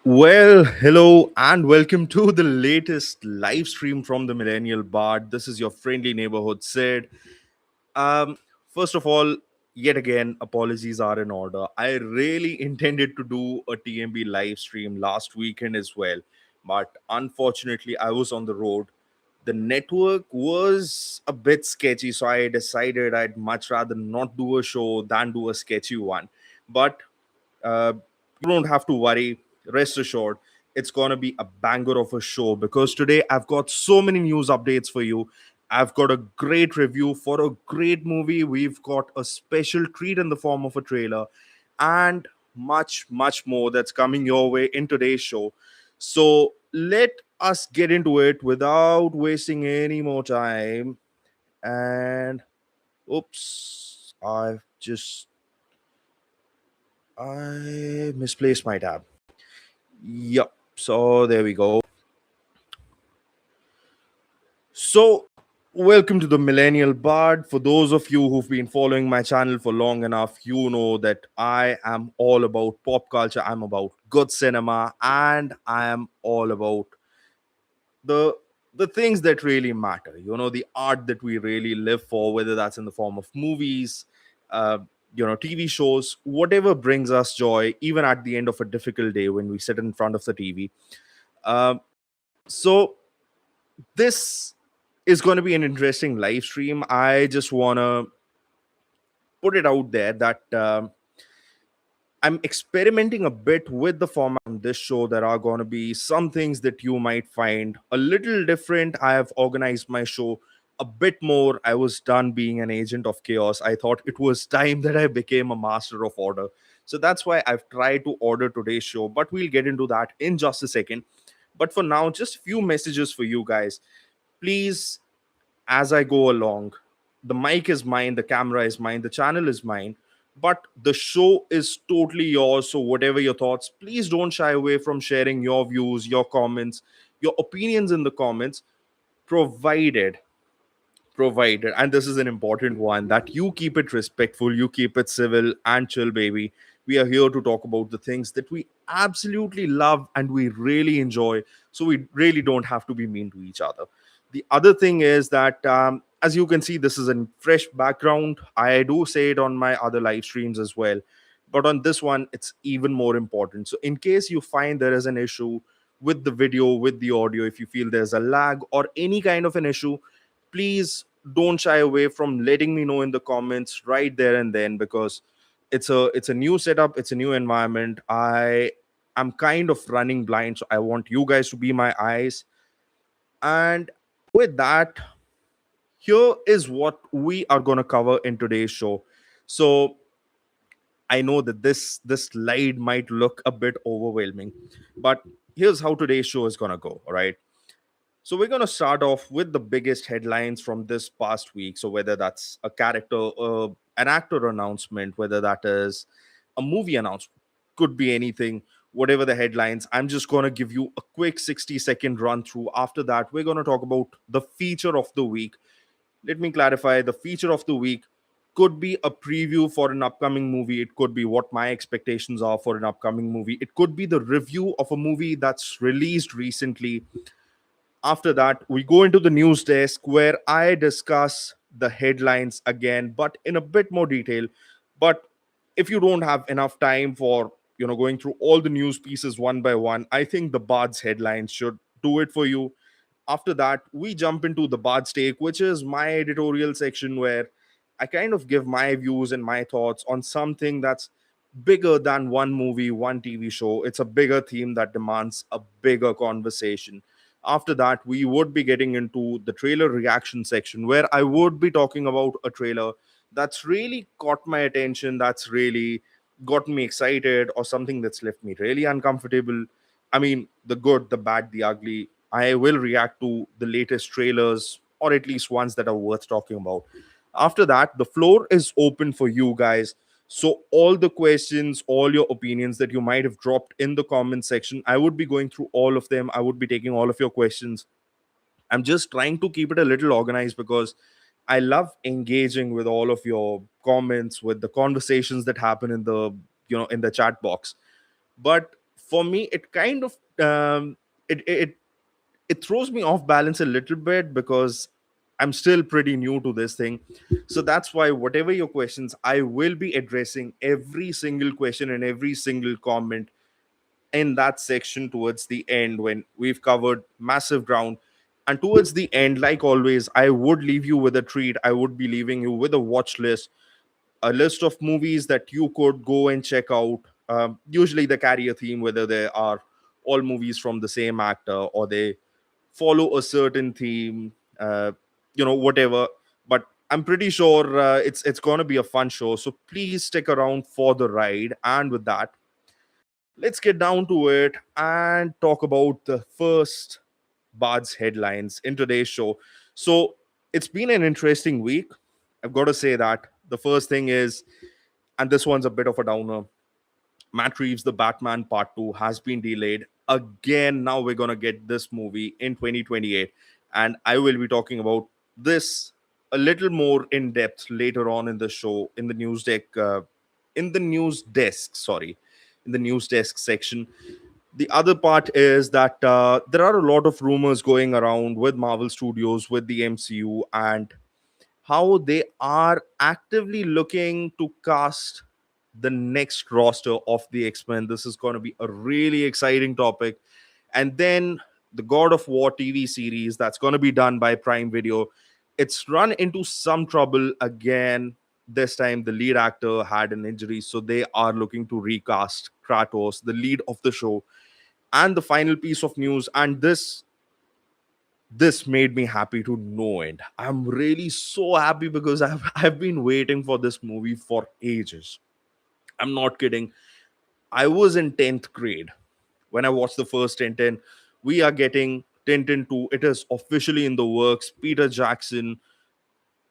Well, hello and welcome to the latest live stream from the Millennial Bard. This is your friendly neighborhood Sid. Um, First of all, yet again, apologies are in order. I really intended to do a TMB live stream last weekend as well, but unfortunately, I was on the road. The network was a bit sketchy, so I decided I'd much rather not do a show than do a sketchy one. But uh, you don't have to worry. Rest assured, it's going to be a banger of a show because today I've got so many news updates for you. I've got a great review for a great movie. We've got a special treat in the form of a trailer and much, much more that's coming your way in today's show. So let us get into it without wasting any more time. And oops, I misplaced my tab. Yep. So there we go. So welcome to the Millennial Bard. For those of you who've been following my channel for long enough, you know that I am all about pop culture. I'm about good cinema, and I am all about the the things that really matter. You know, the art that we really live for, whether that's in the form of movies, uh, TV shows, whatever brings us joy, even at the end of a difficult day when we sit in front of the TV. Um, so this is going to be an interesting live stream. I just want to put it out there that I'm experimenting a bit with the format on this show. There are going to be some things that you might find a little different. I have organized my show a bit more. I was done being an agent of chaos. I thought it was time that I became a master of order. So that's why I've tried to order today's show, but we'll get into that in just a second. But for now, just a few messages for you guys. Please, as I go along. The mic is mine, the camera is mine, the channel is mine, but the show is totally yours. So, whatever your thoughts, please don't shy away from sharing your views, your comments, your opinions in the comments, provided and this is an important one, that you keep it respectful, you keep it civil and chill, baby. We are here to talk about the things that we absolutely love and we really enjoy, so we really don't have to be mean to each other. The other thing is that as you can see, this is a fresh background. I do say it on my other live streams as well, but on this one it's even more important. So in case you find there is an issue with the video, with the audio, if you feel there's a lag or any kind of an issue, please don't shy away from letting me know in the comments right there and then, because it's a new setup, it's a new environment. I'm kind of running blind, so I want you guys to be my eyes. And with that, here is what we are going to cover in today's show. So I know that this slide might look a bit overwhelming, but here's how today's show is going to go. All right. So we're going to start off with the biggest headlines from this past week. So whether that's a character, an actor announcement, whether that is a movie announcement, could be anything, whatever the headlines. I'm just going to give you a quick 60-second run through. After that, we're going to talk about the feature of the week. Let me clarify, the feature of the week could be a preview for an upcoming movie. It could be what my expectations are for an upcoming movie. It could be the review of a movie that's released recently. After that, we go into the news desk where I discuss the headlines again, but in a bit more detail. But if you don't have enough time for going through all the news pieces one by one, I think the Bard's headlines should do it for you. After that, we jump into the Bard's take, which is my editorial section where I kind of give my views and my thoughts on something that's bigger than one movie, one TV show. It's a bigger theme that demands a bigger conversation. After that, we would be getting into the trailer reaction section where I would be talking about a trailer that's really caught my attention, that's really got me excited, or something that's left me really uncomfortable. I mean, the good, the bad, the ugly. I will react to the latest trailers, or at least ones that are worth talking about. After that, the floor is open for you guys. So, all the questions, all your opinions that you might have dropped in the comment section, I would be going through all of them. I would be taking all of your questions. I'm just trying to keep it a little organized because I love engaging with all of your comments, with the conversations that happen in the chat box. But for me, it kind of it throws me off balance a little bit because I'm still pretty new to this thing. So that's why, whatever your questions, I will be addressing every single question and every single comment in that section towards the end when we've covered massive ground. And towards the end, like always, I would leave you with a treat. I would be leaving you with a watch list, a list of movies that you could go and check out. Usually they carry a theme, whether they are all movies from the same actor or they follow a certain theme, whatever. But I'm pretty sure it's going to be a fun show. So please stick around for the ride. And with that, let's get down to it and talk about the first Bard's headlines in today's show. So it's been an interesting week. I've got to say that. The first thing is, and this one's a bit of a downer, Matt Reeves' The Batman Part 2 has been delayed again. Now we're going to get this movie in 2028. And I will be talking about this a little more in depth later on in the show, in the news deck, in the news desk, sorry, in the news desk section. The other part is that there are a lot of rumors going around with Marvel Studios, with the MCU, and how they are actively looking to cast the next roster of the X-Men. This is going to be a really exciting topic. And then the God of War TV series that's going to be done by Prime Video, it's run into some trouble again. This time the lead actor had an injury, so they are looking to recast Kratos, the lead of the show. And the final piece of news, and this made me happy to no end. I'm really so happy because I've been waiting for this movie for ages. I'm not kidding. I was in 10th grade when I watched the first Tintin. We are getting Tintin 2. It is officially in the works. Peter Jackson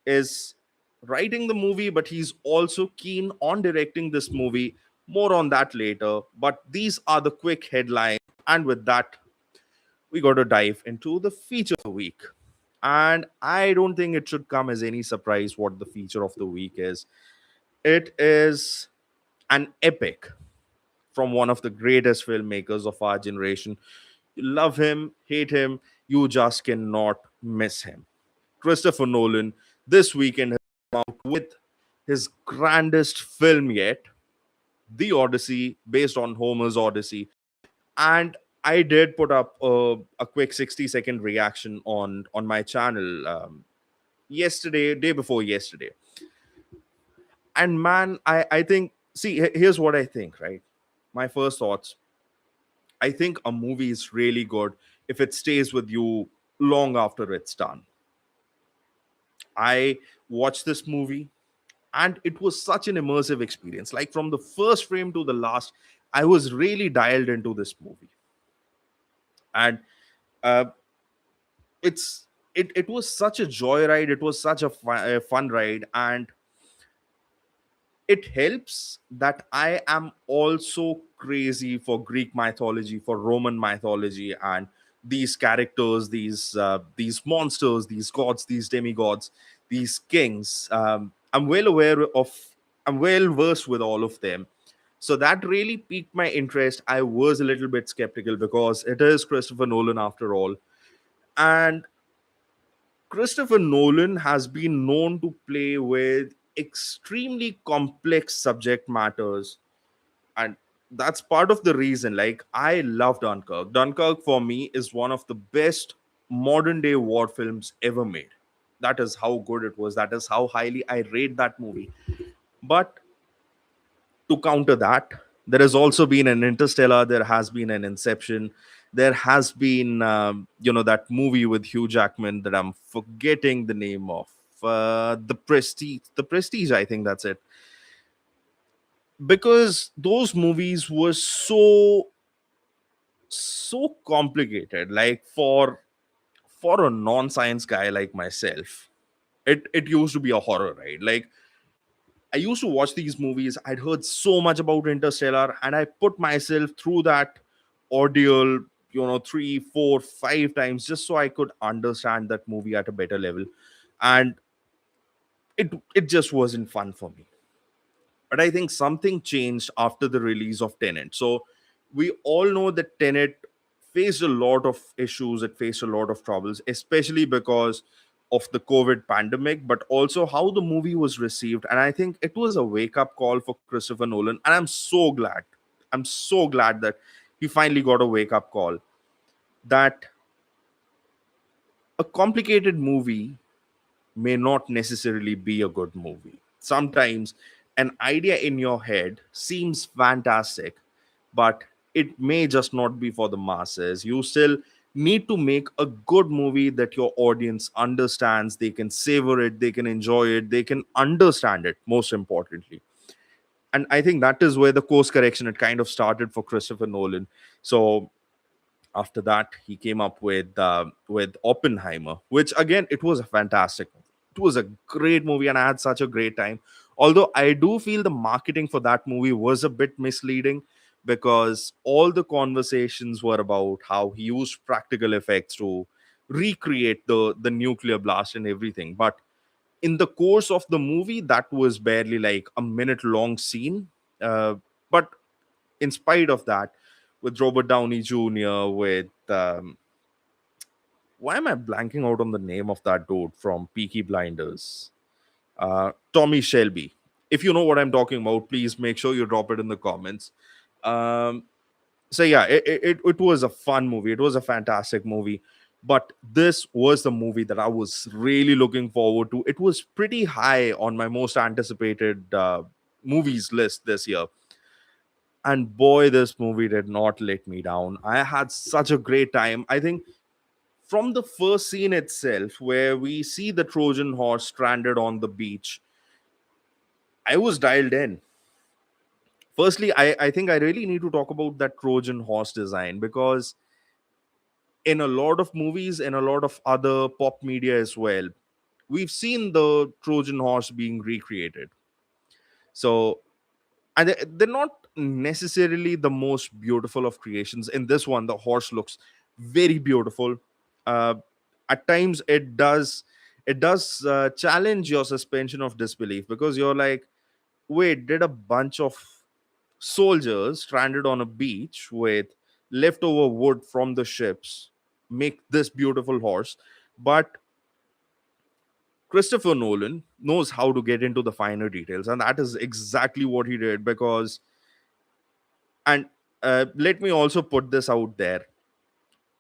is writing the movie, but he's also keen on directing this movie. More on that later. But these are the quick headlines. And with that, we got to dive into the feature of the week. And I don't think it should come as any surprise what the feature of the week is. It is an epic from one of the greatest filmmakers of our generation. You love him, hate him, you just cannot miss him. Christopher Nolan this weekend has come out with his grandest film yet, The Odyssey, based on Homer's Odyssey. And I did put up a quick 60-second reaction on my channel yesterday, day before yesterday. And man, I think, see, here's what I think, right? My first thoughts. I think a movie is really good if it stays with you long after it's done. I watched this movie and it was such an immersive experience. Like from the first frame to the last, I was really dialed into this movie. And uh, it was such a joyride. It was such a fun ride. And it helps that I am also crazy for Greek mythology, for Roman mythology, and these characters, these monsters, these gods, these demigods, these kings. I'm well aware of, I'm well versed with all of them. So that really piqued my interest. I was a little bit skeptical because it is Christopher Nolan after all, and Christopher Nolan has been known to play with extremely complex subject matters. And that's part of the reason. Like, I love Dunkirk. Dunkirk, for me, is one of the best modern day war films ever made. That is how good it was. That is how highly I rate that movie. But to counter that, there has also been an Interstellar, there has been an Inception, there has been that movie with Hugh Jackman that I'm forgetting the name of, the Prestige, I think that's it. Because those movies were so complicated, like for a non-science guy like myself, it used to be a horror, right? Like, I used to watch these movies. I'd heard so much about Interstellar, and I put myself through that ordeal, 3, 4, 5 times just so I could understand that movie at a better level. And it just wasn't fun for me. But I think something changed after the release of Tenant. So We all know that Tenet faced a lot of issues, it faced a lot of troubles, especially because of the COVID pandemic, but also how the movie was received. And I think it was a wake up call for Christopher Nolan. And I'm so glad. I'm so glad that he finally got a wake up call that a complicated movie may not necessarily be a good movie. Sometimes an idea in your head seems fantastic, but it may just not be for the masses. You still need to make a good movie that your audience understands, they can savor it, they can enjoy it, they can understand it, most importantly. And I think that is where the course correction it kind of started for Christopher Nolan. So after that he came up with Oppenheimer, which again it was a fantastic movie. It was a great movie and I had such a great time. Although I do feel the marketing for that movie was a bit misleading, because all the conversations were about how he used practical effects to recreate the nuclear blast and everything, but in the course of the movie that was barely like a minute long scene. But in spite of that, with Robert Downey Jr., with why am I blanking out on the name of that dude from Peaky Blinders? Tommy Shelby. If you know what I'm talking about, please make sure you drop it in the comments. Um, so yeah, it was a fun movie. It was a fantastic movie. But this was the movie that I was really looking forward to. It was pretty high on my most anticipated movies list this year. And boy, this movie did not let me down. I had such a great time. I think from the first scene itself, where we see the Trojan horse stranded on the beach, I was dialed in. Firstly, I think I really need to talk about that Trojan horse design, because in a lot of movies and a lot of other pop media as well, we've seen the Trojan horse being recreated. So, and they're not necessarily the most beautiful of creations. In this one, the horse looks very beautiful. uh, at times it does challenge your suspension of disbelief, because you're like, wait, did a bunch of soldiers stranded on a beach with leftover wood from the ships make this beautiful horse? But Christopher Nolan knows how to get into the finer details, and that is exactly what he did. Because, and let me also put this out there,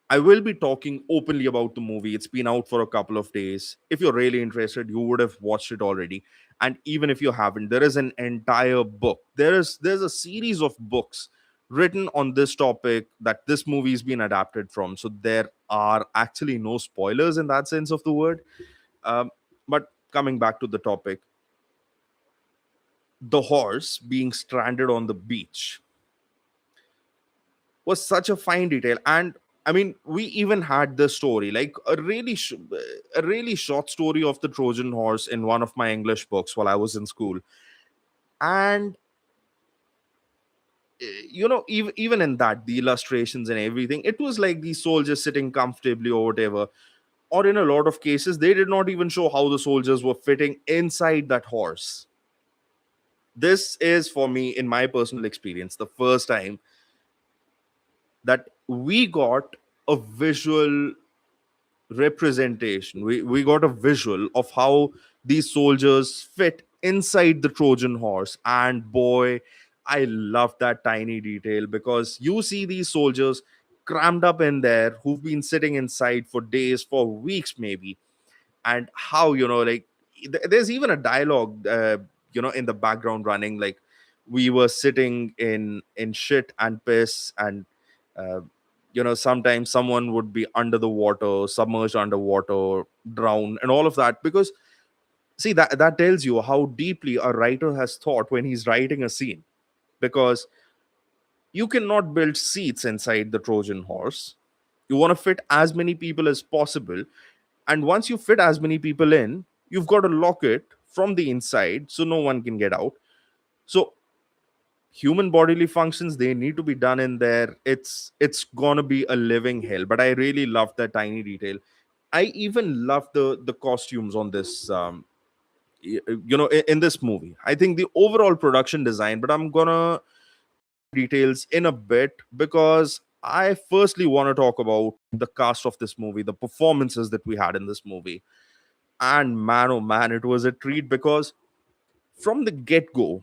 I will be talking openly about the movie. It's been out for a couple of days. If you're really interested, you would have watched it already. And even if you haven't, there is an entire book. There's a series of books written on this topic that this movie's been adapted from. So there are actually no spoilers in that sense of the word. Um, but coming back to the topic, the horse being stranded on the beach was such a fine detail. And I mean, we even had this story, like a really short story of the Trojan horse in one of my English books while I was in school. And even in that, the illustrations and everything, it was like these soldiers sitting comfortably or whatever. Or in a lot of cases, they did not even show how the soldiers were fitting inside that horse. This is, for me, in my personal experience, the first time that we got a visual representation. We got a visual of how these soldiers fit inside the Trojan horse. And boy, I love that tiny detail, because you see these soldiers crammed up in there who've been sitting inside for days, for weeks maybe. And how, like, there's even a dialogue in the background running, like, we were sitting in shit and piss, and uh, sometimes someone would be under the water, submerged underwater, drown, and all of that. Because, see, that tells you how deeply a writer has thought when he's writing a scene. Because you cannot build seats inside the Trojan horse. You want to fit as many people as possible. And once you fit as many people in, you've got to lock it from the inside so no one can get out. So human bodily functions, they need to be done in there. It's gonna be a living hell. But I really love that tiny detail. I even love the costumes on this in this movie. I think the overall production design, but I'm gonna details in a bit because I firstly want to talk about the cast of this movie, the performances that we had in this movie. And man, oh man, it was a treat because from the get go,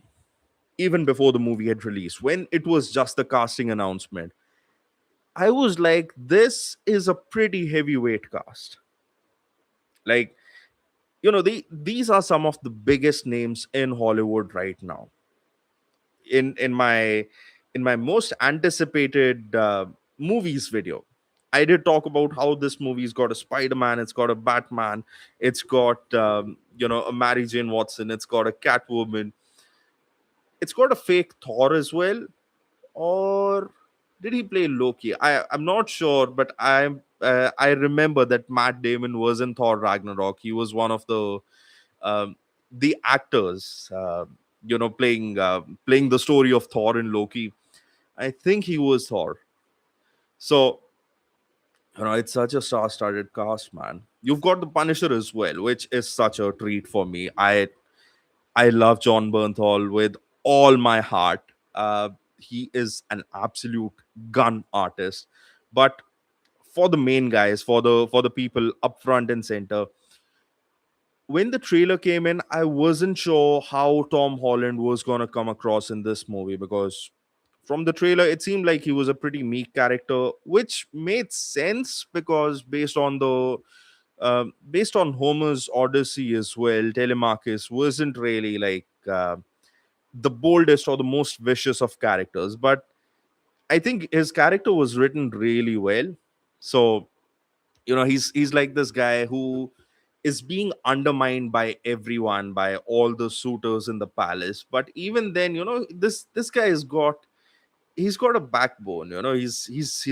even before the movie had released, when it was just the casting announcement, I was like, this is a pretty heavyweight cast. Like, these are some of the biggest names in Hollywood right now. In my most anticipated movies video, I did talk about how this movie's got a Spider-Man, it's got a Batman, it's got a Mary Jane Watson, it's got a Catwoman, it's got a fake Thor as well. Or did he play Loki? I'm not sure, but I remember that Matt Damon was in Thor Ragnarok. He was one of um, the actors, playing the story of Thor in Loki. I think he was Thor. So it's such a star-studded cast, man. You've got the Punisher as well, which is such a treat for me. I love John Bernthal with all my heart. He is an absolute gun artist. But for the main guys, for the people up front and center, when the trailer came in, I wasn't sure how Tom Holland was gonna come across in this movie because from the trailer, it seemed like he was a pretty meek character, which made sense because based on Homer's Odyssey as well, Telemachus wasn't really like the boldest or the most vicious of characters, but I think his character was written really well. So he's like this guy who is being undermined by everyone, by all the suitors in the palace, but even then, this guy he's got a backbone. He's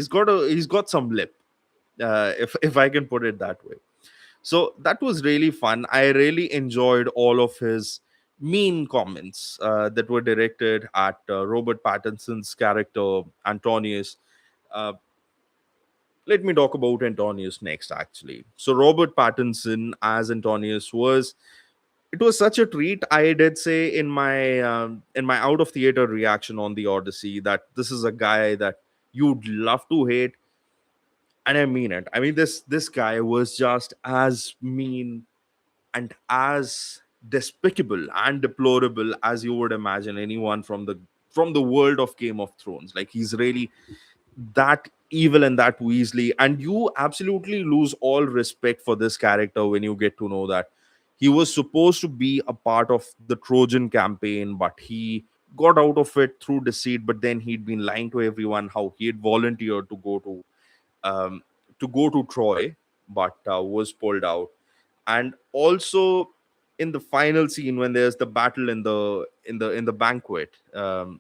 got some lip, if I can put it that way. So that was really fun. I really enjoyed all of his mean comments that were directed at Robert Pattinson's character Antonius. Uh, Let me talk about Antonius next, actually. So Robert Pattinson as Antonius was such a treat. I did say in my out of theater reaction on the Odyssey that this is a guy that you'd love to hate, and I mean it. I mean, this guy was just as mean and as despicable and deplorable as you would imagine anyone from the world of Game of Thrones. Like, he's really that evil and that Weasley, and you absolutely lose all respect for this character when you get to know that he was supposed to be a part of the Trojan campaign, but he got out of it through deceit. But then he'd been lying to everyone how he had volunteered um, to go to Troy, but was pulled out. And also in the final scene when there's the battle in the banquet, the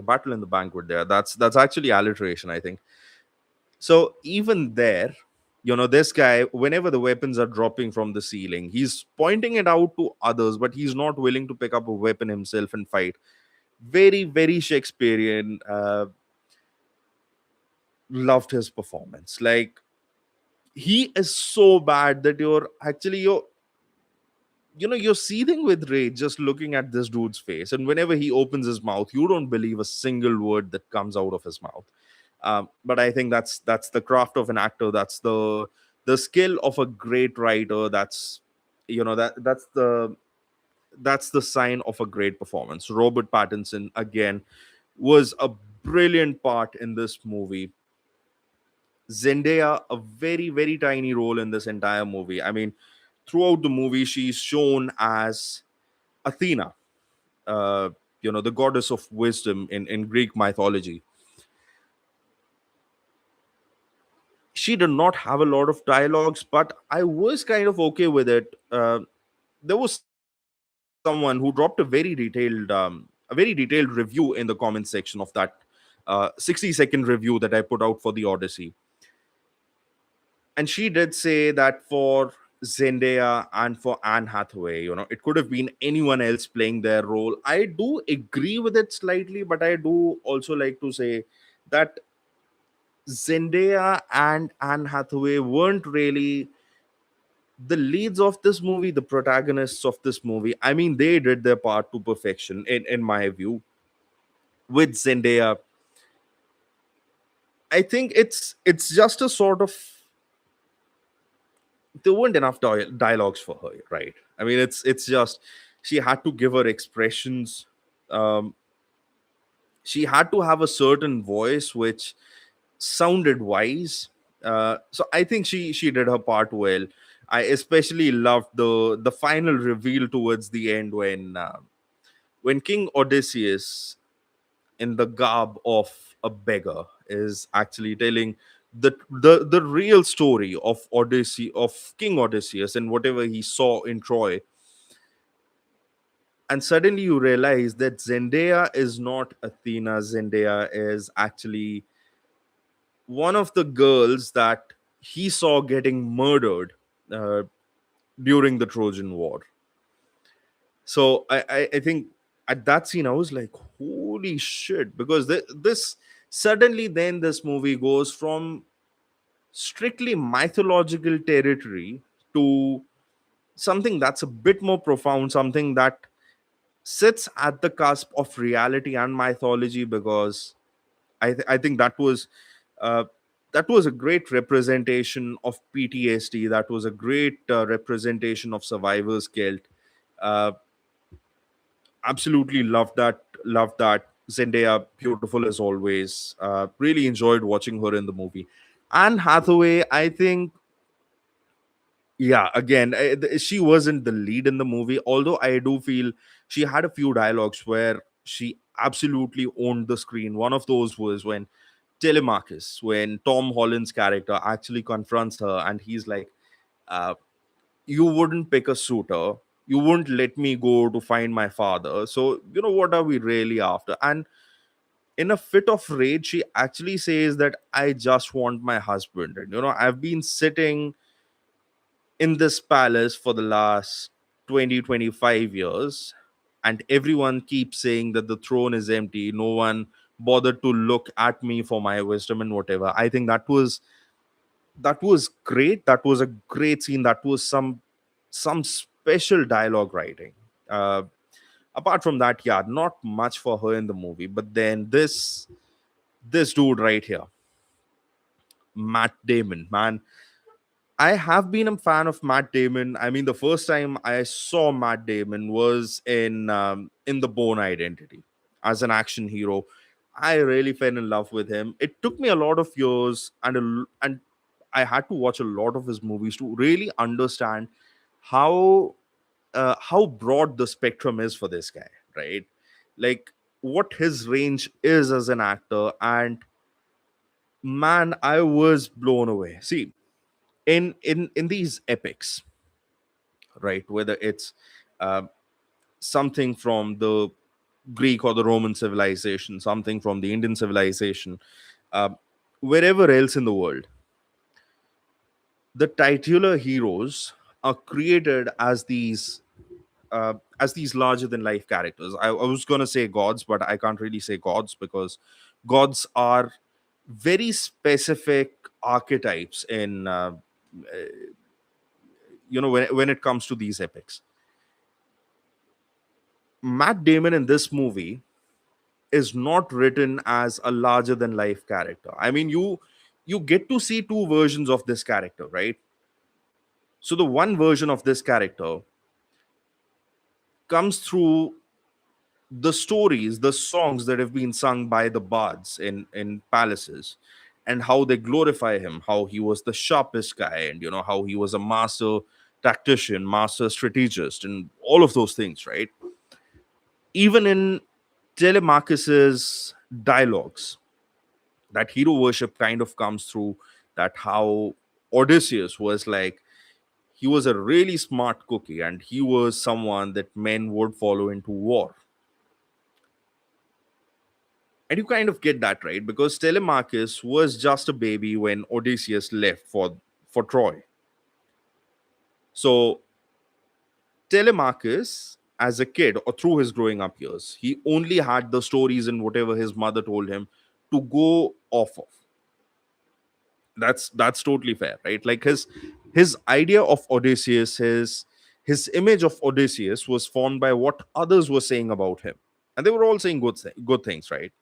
battle in the banquet there, that's actually alliteration, I think. So even there, this guy, whenever the weapons are dropping from the ceiling, he's pointing it out to others, but he's not willing to pick up a weapon himself and fight. Very, very Shakespearean. Loved his performance. Like, he is so bad that you're seething with rage just looking at this dude's face, and whenever he opens his mouth, you don't believe a single word that comes out of his mouth. But I think that's the craft of an actor. That's the skill of a great writer. That's the sign of a great performance. Robert Pattinson again was a brilliant part in this movie. Zendaya, a very, very tiny role in this entire movie. I mean, throughout the movie, she's shown as Athena, uh, the goddess of wisdom in Greek mythology. She did not have a lot of dialogues, but I was kind of okay with it. There was someone who dropped a very detailed review in the comment section of that 60-second review that I put out for the Odyssey, and she did say that for Zendaya and for Anne Hathaway, it could have been anyone else playing their role. I do agree with it slightly, but I do also like to say that Zendaya and Anne Hathaway weren't really the leads of this movie, the protagonists of this movie. I mean, they did their part to perfection, in my view. with Zendaya. I think it's just a sort of, there weren't enough dialogues for her, right? I mean, it's just she had to give her expressions. Um, she had to have a certain voice which sounded wise. So I think she did her part well. I especially loved the final reveal towards the end when King Odysseus, in the garb of a beggar, is actually telling the real story of Odyssey, of King Odysseus, and whatever he saw in Troy. And suddenly you realize that Zendaya is not Athena. Zendaya is actually one of the girls that he saw getting murdered uh, during the Trojan War. So I think at that scene I was like, holy shit, because this suddenly then this movie goes from strictly mythological territory to something that's a bit more profound, something that sits at the cusp of reality and mythology. Because I think uh, that was a great representation of PTSD. That was a great representation of survivor's guilt. Uh, Absolutely loved that. Loved that. Zendaya, beautiful as always. Really enjoyed watching her in the movie. Anne Hathaway, I think, yeah, again, she wasn't the lead in the movie. Although I do feel she had a few dialogues where she absolutely owned the screen. One of those was when Telemachus, when Tom Holland's character actually confronts her, and he's like, uh, "You wouldn't pick a suitor. You wouldn't let me go to find my father. So what are we really after?" And in a fit of rage, she actually says that I just want my husband. And I've been sitting in this palace for the last 20-25 years, and everyone keeps saying that the throne is empty. No one bothered to look at me for my wisdom and whatever. I think that was great. That was a great scene. That was some special dialogue writing. uh Apart from that, yeah, not much for her in the movie. But then this dude right here, Matt Damon, man, I have been a fan of Matt Damon. I mean, the first time I saw Matt Damon was in The Bourne Identity as an action hero. I really fell in love with him. It took me a lot of years and I had to watch a lot of his movies to really understand how broad the spectrum is for this guy, right? Like what his range is as an actor. And man, I was blown away. See, in these epics, right, whether it's uh, something from the Greek or the Roman civilization, something from the Indian civilization, uh, wherever else in the world, the titular heroes are created as these larger than life characters. I was going to say gods, but I can't really say gods, because gods are very specific archetypes in when it comes to these epics. Matt Damon in this movie is not written as a larger than life character. I mean, you get to see two versions of this character, right? So the one version of this character comes through the stories, the songs that have been sung by the bards in palaces, and how they glorify him, how he was the sharpest guy, and how he was a master tactician, master strategist, and all of those things, right? Even in Telemachus's dialogues, that hero worship kind of comes through. That how Odysseus was like, he was a really smart cookie, and he was someone that men would follow into war. And you kind of get that, right? Because Telemachus was just a baby when Odysseus left for Troy. So Telemachus, as a kid or through his growing up years, he only had the stories and whatever his mother told him to go off of. That's totally fair, right? Like his idea of Odysseus, his image of Odysseus was formed by what others were saying about him, and they were all saying good things, right?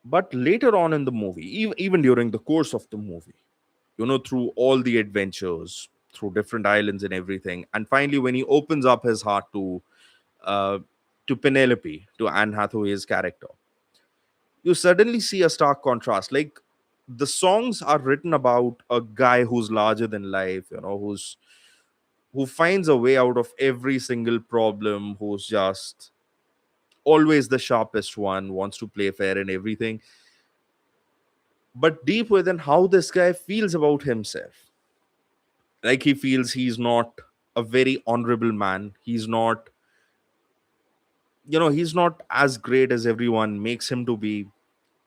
But later on in the movie, even during the course of the movie, through all the adventures, through different islands and everything, and finally when he opens up his heart uh, to Penelope, to Anne Hathaway's character, you suddenly see a stark contrast. Like, the songs are written about a guy who's larger than life, who finds a way out of every single problem, who's just always the sharpest one, wants to play fair and everything. But deep within, how this guy feels about himself, like he feels he's not a very honorable man. He's not as great as everyone makes him to be.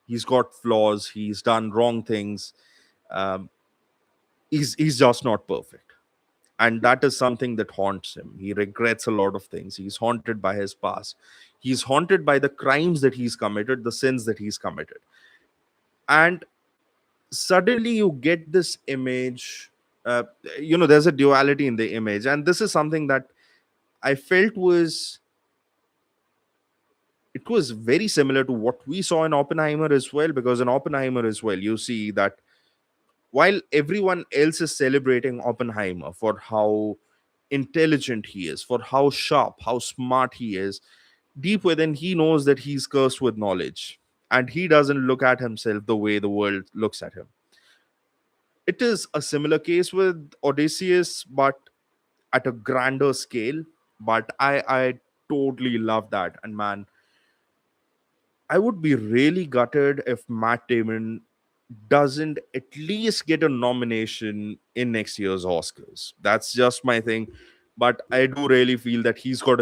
He's got flaws. He's done wrong things. Um, he's just not perfect, and that is something that haunts him. He regrets a lot of things. He's haunted by his past. He's haunted by the crimes that he's committed, the sins that he's committed. And suddenly you get this image. uh, there's a duality in the image, and this is something that I felt was very similar to what we saw in Oppenheimer as well, because in Oppenheimer as well, you see that while everyone else is celebrating Oppenheimer for how intelligent he is, for how sharp, how smart he is, deep within, he knows that he's cursed with knowledge, and he doesn't look at himself the way the world looks at him. It is a similar case with Odysseus, but at a grander scale. But I totally love that. And man, I would be really gutted if Matt Damon doesn't at least get a nomination in next year's Oscars. That's just my thing. But I do really feel that he's got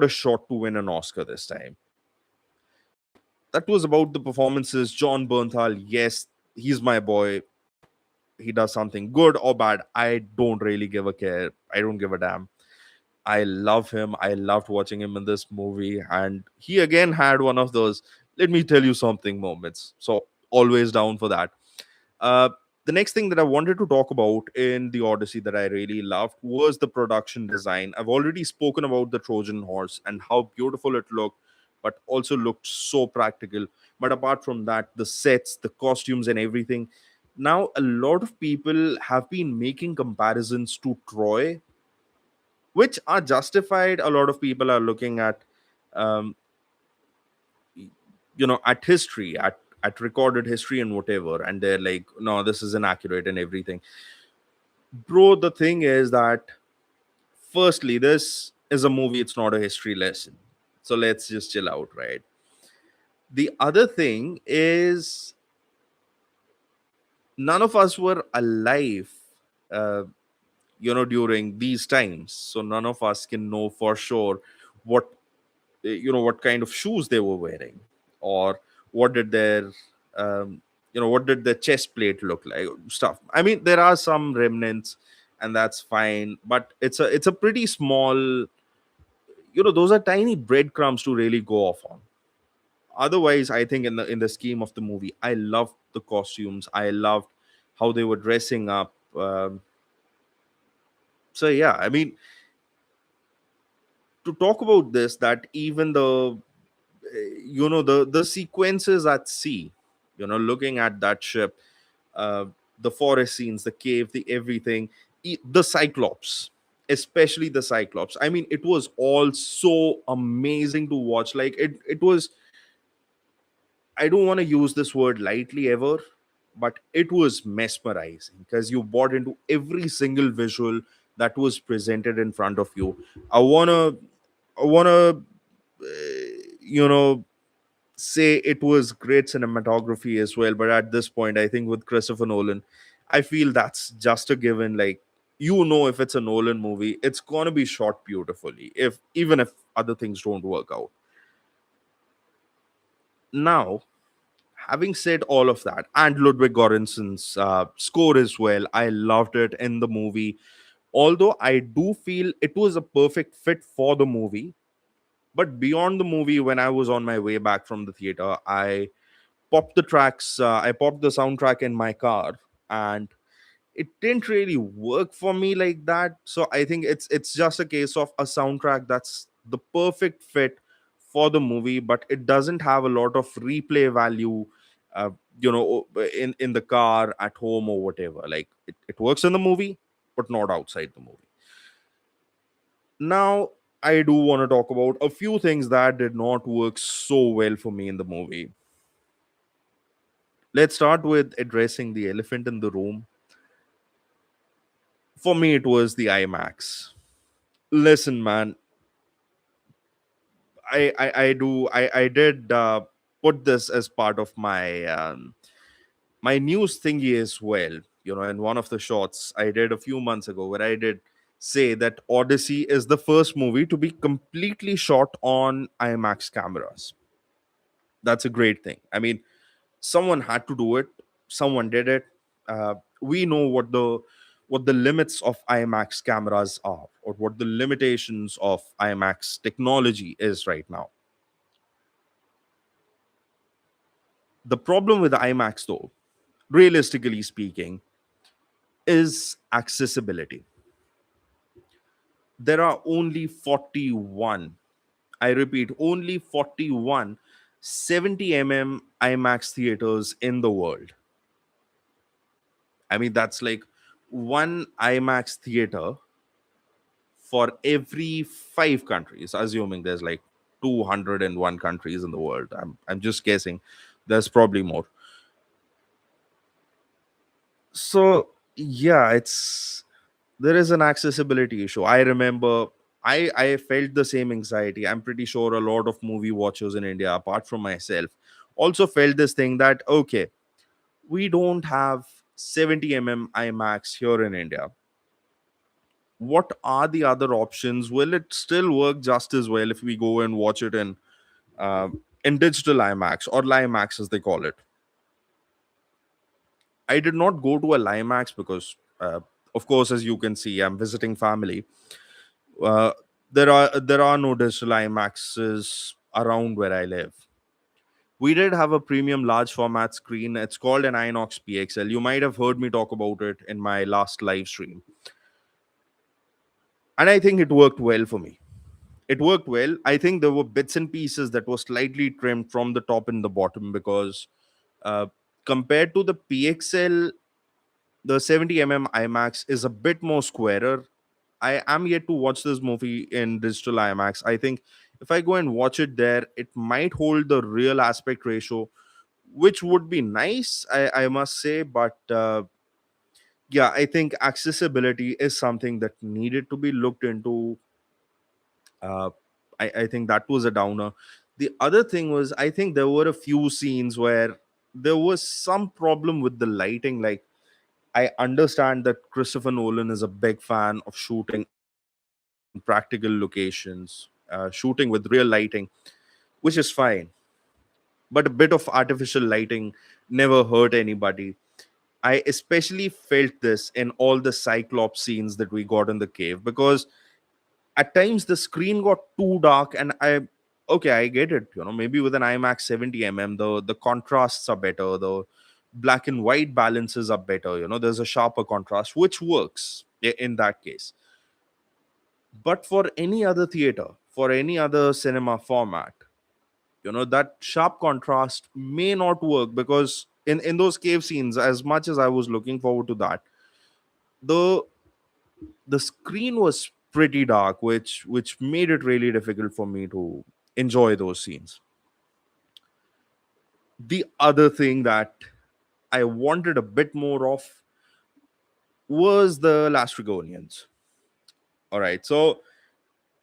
a shot to win an Oscar this time. That was about the performances. John Bernthal, yes, he's my boy. He does something good or bad, I don't really give a care. I don't give a damn. I love him. I loved watching him in this movie. And he again had one of those let me tell you something moments. So always down for that. Uh, the next thing that I wanted to talk about in the Odyssey that I really loved was the production design. I've already spoken about the Trojan horse and how beautiful it looked, but also looked so practical. But apart from that, the sets, the costumes, and everything. Now, a lot of people have been making comparisons to Troy, which are justified. A lot of people are looking um, at history, at recorded history and whatever, and they're like, no, this is inaccurate and everything. Bro, the thing is that, firstly, this is a movie, it's not a history lesson. So let's just chill out, right? The other thing is, none of us were alive, uh, during these times. So none of us can know for sure what what kind of shoes they were wearing, or what did their what did their chest plate look like, stuff. I mean, there are some remnants, and that's fine, but it's a pretty small, those are tiny breadcrumbs to really go off on. Otherwise, I think in the scheme of the movie, I loved the costumes. I loved how they were dressing up. So yeah, I mean, to talk about this, that even the sequences at sea, looking at that ship, uh, the forest scenes, the cave, the everything, the Cyclops, especially the Cyclops. I mean, it was all so amazing to watch. Like, it was, I don't want to use this word lightly ever, but it was mesmerizing because you bought into every single visual that was presented in front of you. I wanna you know say it was great cinematography as well, but at this point, I think with Christopher Nolan, I feel that's just a given. Like, if it's a Nolan movie, it's gonna be shot beautifully, if even if other things don't work out. Now, having said all of that, and Ludwig Göransson's score as well, I loved it in the movie. Although I do feel it was a perfect fit for the movie, but beyond the movie, when I was on my way back from the theater, I popped the soundtrack in my car, and it didn't really work for me like that. So I think it's just a case of a soundtrack that's the perfect fit for the movie, but it doesn't have a lot of replay value. Uh, in the car, at home, or whatever. Like it works in the movie, but not outside the movie. Now, I do want to talk about a few things that did not work so well for me in the movie. Let's start with addressing the elephant in the room. For me, it was the IMAX. Listen, man, I did put this as part of my news thingy as well. In one of the shots I did a few months ago, where I did say that Odyssey is the first movie to be completely shot on IMAX cameras. That's a great thing. I mean, someone had to do it. Someone did it. We know what the limits of IMAX cameras are, or what the limitations of IMAX technology is right now. The problem with IMAX, though, realistically speaking, is accessibility. There are only 41, I repeat, only 41 70 IMAX theaters in the world. I mean, that's like one IMAX theater for every 5 countries, assuming there's like 201 countries in the world. I'm just guessing. There's probably more. So, yeah, there is an accessibility issue. I remember I felt the same anxiety. I'm pretty sure a lot of movie watchers in India, apart from myself, also felt this thing that, okay, we don't have 70 IMAX here in India. What are the other options? Will it still work just as well if we go and watch it uh, in digital IMAX, or Limax as they call it? I did not go to a Limax because, of course, as you can see, I'm visiting family. Uh, there are no digital IMAXs around where I live. We did have a premium large format screen. It's called an Inox PXL. You might have heard me talk about it in my last live stream, and I think it worked well for me. It worked well. I think there were bits and pieces that were slightly trimmed from the top and the bottom, because uh, compared to the PXL, the 70 IMAX is a bit more squarer. I am yet to watch this movie in digital IMAX. I think if I go and watch it there, it might hold the real aspect ratio, which would be nice, I must say. But yeah, I think accessibility is something that needed to be looked into. Uh, I think that was a downer. The other thing was, I think there were a few scenes where there was some problem with the lighting. Like, I understand that Christopher Nolan is a big fan of shooting in practical locations, shooting with real lighting, which is fine. But a bit of artificial lighting never hurt anybody. I especially felt this in all the Cyclops scenes that we got in the cave, because at times the screen got too dark, and okay, I get it. Maybe with an IMAX 70 the contrasts are better, the black and white balances are better. There's a sharper contrast, which works in that case. But for any other theater, for any other cinema format, that sharp contrast may not work, because in those cave scenes, as much as I was looking forward to that, the the screen was pretty dark, which made it really difficult for me to enjoy those scenes. The other thing that I wanted a bit more of was the Lastrygonians. All right, so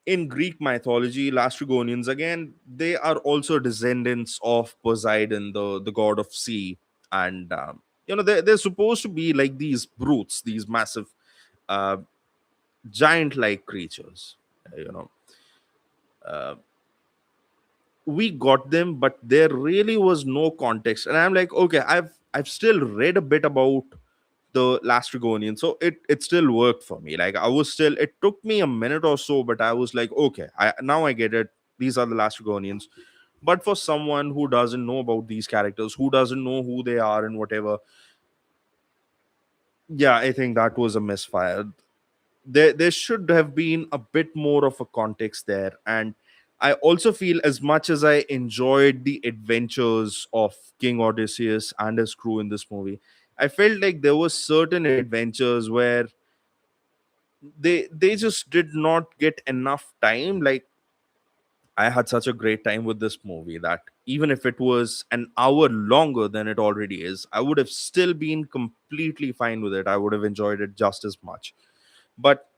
in Greek mythology, Lastrygonians, again, they are also descendants of Poseidon, the god of sea. And they're supposed to be like these brutes, these massive uh, giant like creatures. you know uh, we got them, but there really was no context. And I'm like, okay, I've still read a bit about the Lastrygonian, so it still worked for me. Like, I was still, it took me a minute or so, but I was like, okay, I get it. These are the Lastrygonians. But for someone who doesn't know about these characters, who doesn't know who they are and whatever, yeah, I think that was a misfire. There should have been a bit more of a context there. And I also feel as much as I enjoyed the adventures of King Odysseus and his crew in this movie, I felt like there were certain adventures where they just did not get enough time. Like, I had such a great time with this movie that even if it was an hour longer than it already is, I would have still been completely fine with it. I would have enjoyed it just as much. But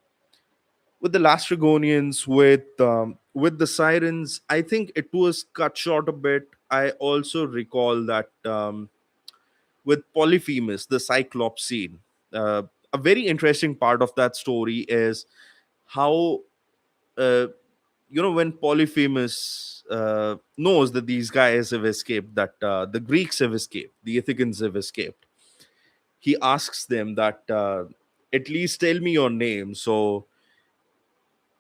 with the Lastrygonians, with the Sirens, I think it was cut short a bit. I also recall that with Polyphemus, the Cyclops scene, uh, a very interesting part of that story is how uh, when Polyphemus knows that these guys have escaped, that the Greeks have escaped, the Ithacans have escaped, he asks them that at least tell me your name, so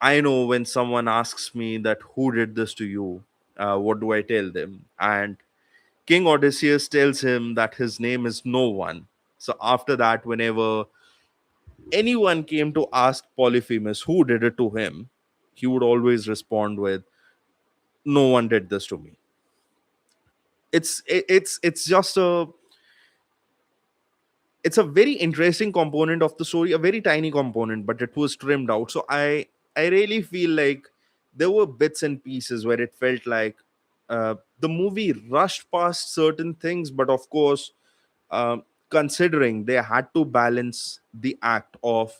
I know when someone asks me that who did this to you, what do I tell them? And King Odysseus tells him that his name is no one. So after that, whenever anyone came to ask Polyphemus who did it to him, he would always respond with, "No one did this to me." It's just a very interesting component of the story, a very tiny component, but it was trimmed out. So I really feel like there were bits and pieces where it felt like the movie rushed past certain things, but of course, considering they had to balance the act of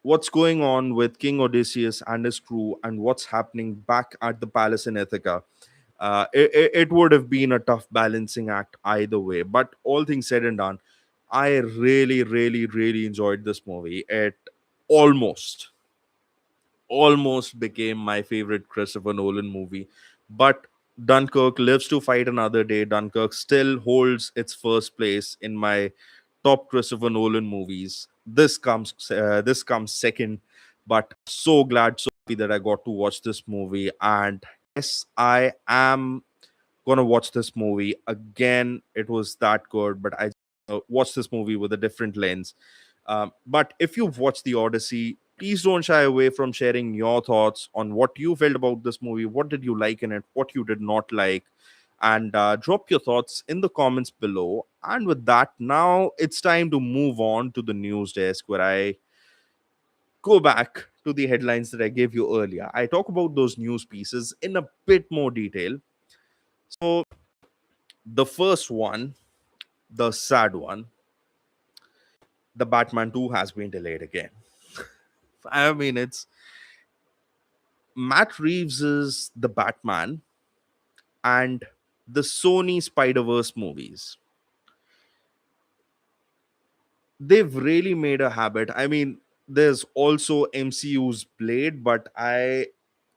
what's going on with King Odysseus and his crew and what's happening back at the palace in Ithaca. It would have been a tough balancing act either way. But all things said and done, I really, really, really enjoyed this movie. It almost, almost became my favorite Christopher Nolan movie. But Dunkirk lives to fight another day. Dunkirk still holds its first place in my top Christopher Nolan movies. This comes second, but so glad, so happy that I got to watch this movie. And yes, I am gonna watch this movie again. It was that good, but I watched this movie with a different lens. But if you've watched the Odyssey, please don't shy away from sharing your thoughts on what you felt about this movie. What did you like in it? What you did not like? And drop your thoughts in the comments below. And with that, now it's time to move on to the news desk where I go back to the headlines that I gave you earlier. I talk about those news pieces in a bit more detail. So, the first one, the sad one, the Batman 2 has been delayed again. I mean, it's Matt Reeves's The Batman and the Sony Spider-Verse movies. They've really made a habit. I mean, there's also MCU's Blade, but I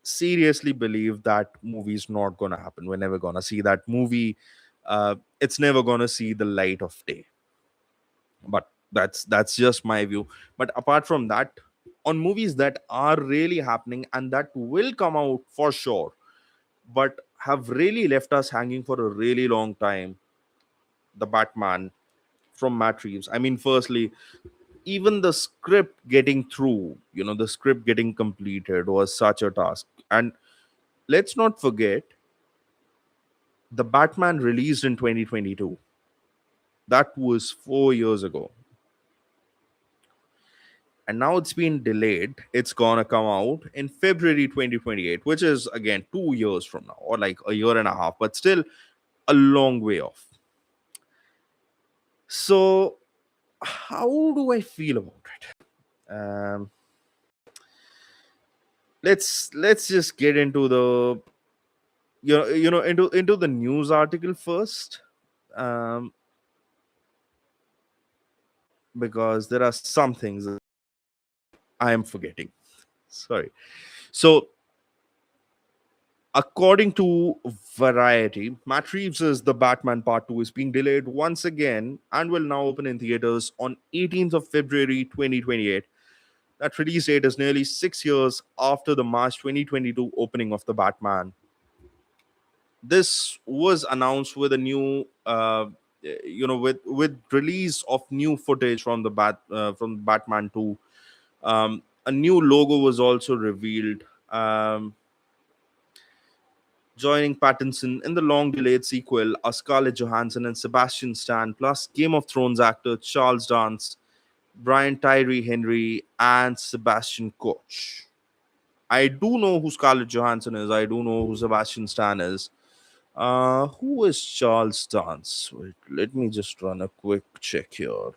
seriously believe that movie's not gonna happen. We're never gonna see that movie. It's never gonna see the light of day. But that's just my view. But apart from that, on movies that are really happening and that will come out for sure, but have really left us hanging for a really long time, the Batman from Matt Reeves. I mean, firstly, even the script getting through, the script getting completed was such a task. And let's not forget, the Batman released in 2022. That was 4 years ago. And now it's been delayed. It's gonna come out in February 2028, which is again 2 years from now, or like a year and a half, but still a long way off. So, how do I feel about it? Let's just get into the into the news article first, um, because there are some things that I am forgetting. Sorry. So, according to Variety, Matt Reeves' The Batman Part 2 is being delayed once again and will now open in theaters on 18th of February 2028. That release date is nearly 6 years after the March 2022 opening of The Batman. This was announced with a new, with release of new footage from from Batman 2. A new logo was also revealed. Joining Pattinson in the long delayed sequel are Scarlett Johansson and Sebastian Stan, plus Game of Thrones actor Charles Dance, Brian Tyree Henry, and Sebastian Koch. I do know who Scarlett Johansson is, I do know who Sebastian Stan is. Who is Charles Dance? Wait, let me just run a quick check here.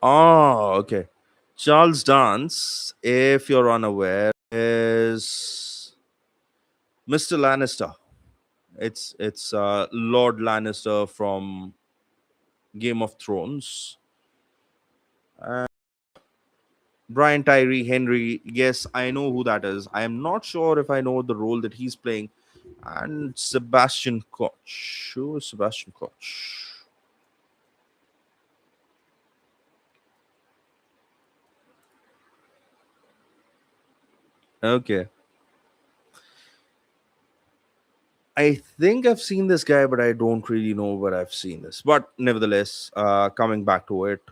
Oh, okay. Charles Dance, if you're unaware, is Mr. Lannister. It's Lord Lannister from Game of Thrones. Uh, Brian Tyree Henry, yes, I know who that is. I am not sure if I know the role that he's playing. And Sebastian Koch. Who is Sebastian Koch? Okay. I think I've seen this guy, but I don't really know where I've seen this. But nevertheless, coming back to it,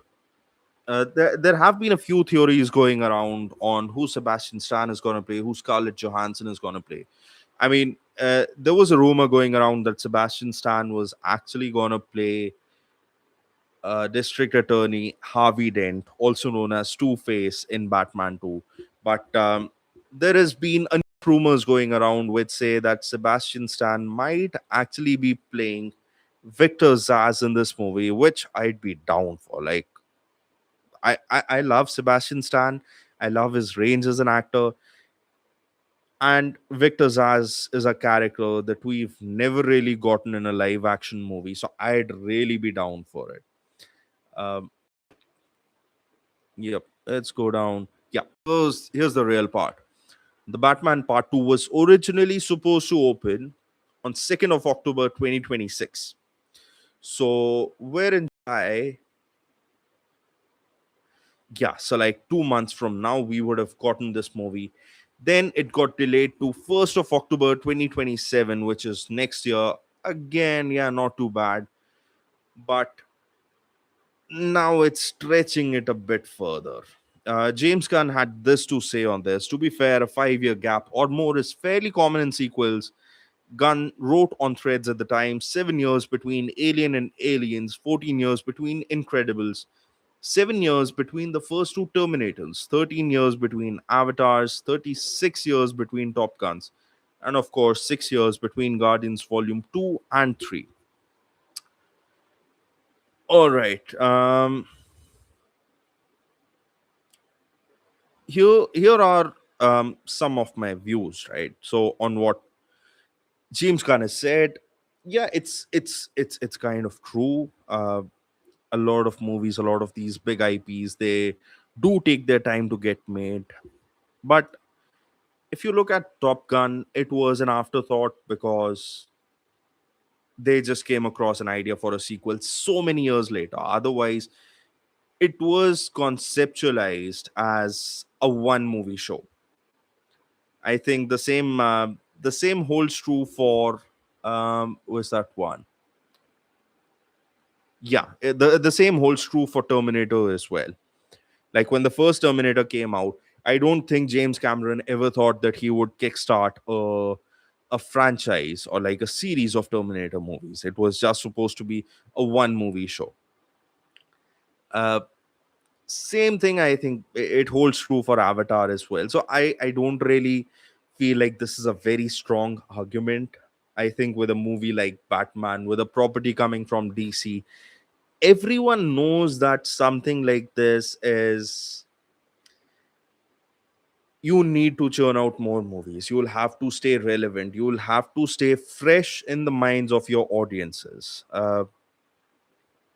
there have been a few theories going around on who Sebastian Stan is going to play, who Scarlett Johansson is going to play. I mean, there was a rumor going around that Sebastian Stan was actually going to play District Attorney Harvey Dent, also known as Two Face in Batman 2. But there has been rumors going around which say that Sebastian Stan might actually be playing Victor Zaz in this movie, which I'd be down for. Like, I love Sebastian Stan. I love his range as an actor. And Victor Zaz is a character that we've never really gotten in a live action movie. So I'd really be down for it. Um, Yep, let's go down. Yeah, here's the real part. The Batman Part 2 was originally supposed to open on 2nd of October 2026. So we're in July. Yeah, so like 2 months from now, we would have gotten this movie. Then it got delayed to 1st of October 2027, which is next year. Again, yeah, not too bad. But now it's stretching it a bit further. James Gunn had this to say on this. To be fair, a 5 year gap or more is fairly common in sequels. Gunn wrote on threads at the time 7 years between Alien and Aliens, 14 years between Incredibles, 7 years between the first two Terminators, 13 years between Avatars, 36 years between Top Guns, and of course, 6 years between Guardians Volume 2 and 3. All right. Here are some of my views, right? So on what James Gunn has said, yeah, it's kind of true. A lot of movies, a lot of these big IPs, they do take their time to get made. But if you look at Top Gun, it was an afterthought because they just came across an idea for a sequel so many years later. Otherwise, it was conceptualized as a one movie show. I think the same holds true for was that one? Yeah, the same holds true for Terminator as well. Like when the first Terminator came out, I don't think James Cameron ever thought that he would kickstart a franchise or like a series of Terminator movies. It was just supposed to be a one movie show. Uh, Same thing, I think it holds true for Avatar as well. So I don't really feel like this is a very strong argument. I think with a movie like Batman, with a property coming from DC, everyone knows that something like this is, you need to churn out more movies. You'll have to stay relevant. You'll have to stay fresh in the minds of your audiences.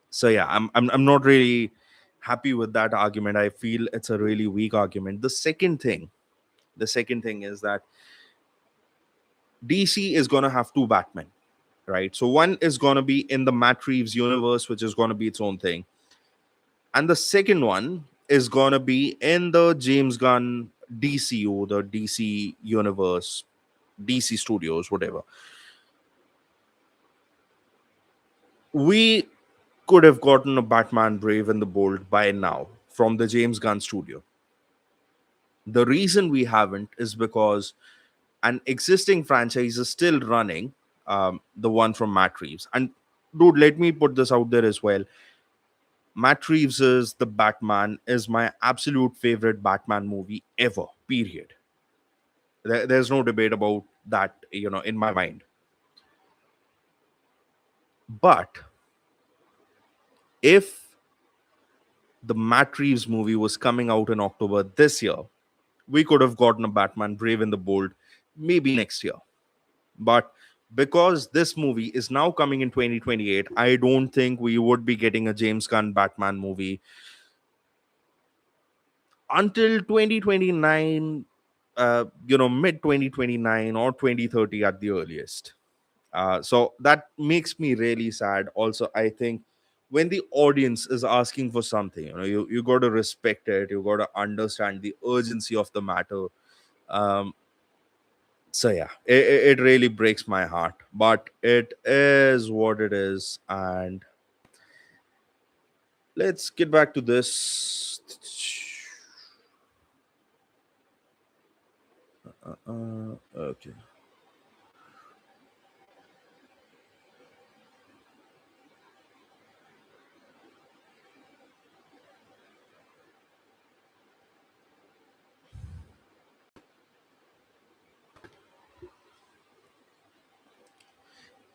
So yeah, I'm not really happy with that argument. I feel it's a really weak argument. The second thing is that DC is gonna have two Batmen, right? So one is gonna be in the Matt Reeves universe, which is gonna be its own thing, and the second one is gonna be in the James Gunn DCU, the DC universe, DC Studios, whatever. We could have gotten a Batman Brave and the Bold by now from the James Gunn studio. The reason we haven't is because an existing franchise is still running, the one from Matt Reeves. And dude, let me put this out there as well. Matt Reeves is the Batman is my absolute favorite Batman movie ever. Period. There's no debate about that, in my mind. But if the Matt Reeves movie was coming out in October this year, we could have gotten a Batman Brave and the Bold maybe next year. But because this movie is now coming in 2028, I don't think we would be getting a James Gunn Batman movie until 2029, mid 2029 or 2030 at the earliest. So that makes me really sad. Also, I think when the audience is asking for something, you got to respect it. You got to understand the urgency of the matter. Um, so yeah, it really breaks my heart, but it is what it is. And let's get back to this. Okay.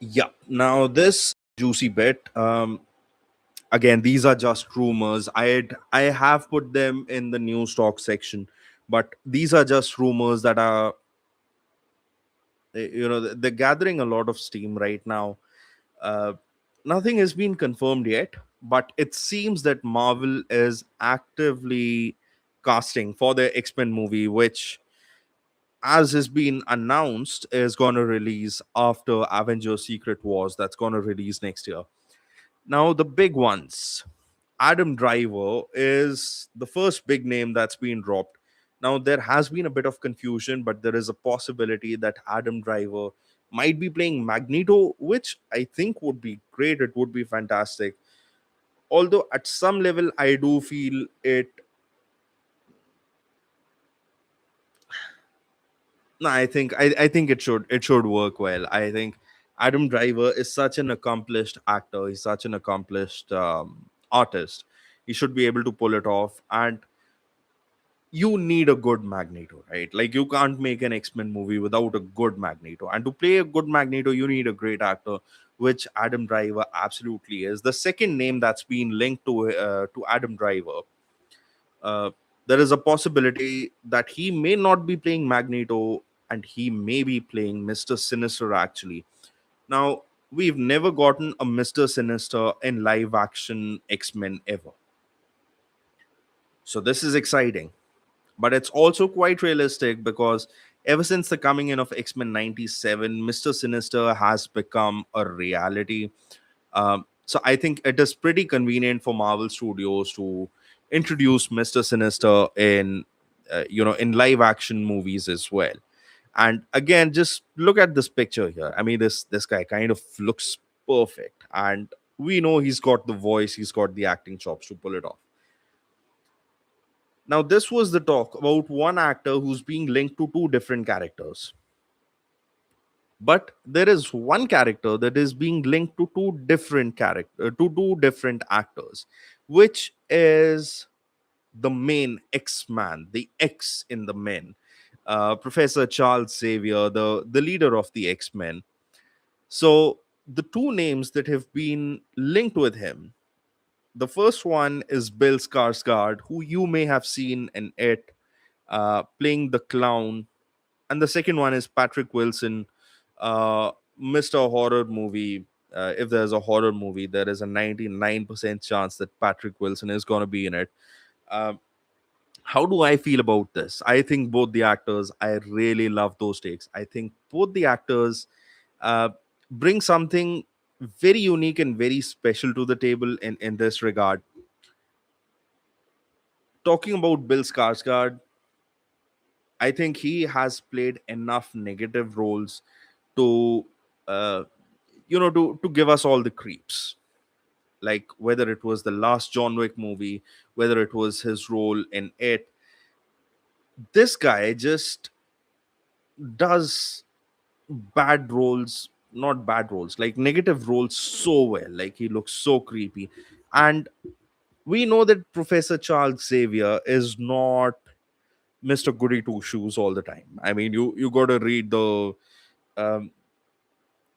Yeah. Now this juicy bit. Again, these are just rumors. I have put them in the news talk section, but these are just rumors that are, they're gathering a lot of steam right now. Uh, Nothing has been confirmed yet, but it seems that Marvel is actively casting for the X-Men movie, which, as has been announced, is going to release after Avengers Secret Wars. That's going to release next year. Now, the big ones. Adam Driver is the first big name that's been dropped. Now, there has been a bit of confusion, but there is a possibility that Adam Driver might be playing Magneto, which I think would be great. It would be fantastic. Although, at some level, I do feel it. No, I think it should work well. I think Adam Driver is such an accomplished actor. He's such an accomplished artist. He should be able to pull it off. And you need a good Magneto, right? Like you can't make an X-Men movie without a good Magneto. And to play a good Magneto, you need a great actor, which Adam Driver absolutely is. The second name that's been linked to Adam Driver, uh, there is a possibility that he may not be playing Magneto and he may be playing Mr. Sinister actually. Now, we've never gotten a Mr. Sinister in live action X-Men ever. So this is exciting, but it's also quite realistic because ever since the coming in of X-Men 97, Mr. Sinister has become a reality. So I think it is pretty convenient for Marvel Studios to introduce Mr. Sinister in live action movies as well. And again, just look at this picture here. I mean, this guy kind of looks perfect, and we know he's got the voice, he's got the acting chops to pull it off. Now, this was the talk about one actor who's being linked to two different characters. But there is one character that is being linked to two different actors, which is the main X-Man, the X in the men, Professor Charles Xavier, the leader of the X-Men. So the two names that have been linked with him, the first one is Bill Skarsgård, who you may have seen in it, playing the clown, and the second one is Patrick Wilson, uh, Mr. Horror Movie. If there's a horror movie, there is a 99% chance that Patrick Wilson is going to be in it. Uh, how do I feel about this? I think both the actors, I really love those takes. I think both the actors uh, bring something very unique and very special to the table in this regard. Talking about Bill Skarsgård, I think he has played enough negative roles to uh, to give us all the creeps, like whether it was the last John Wick movie, whether it was his role in it. This guy just does bad roles, not bad roles, like negative roles so well. Like he looks so creepy. And we know that Professor Charles Xavier is not Mr. Goody Two Shoes all the time. I mean, you got to read um,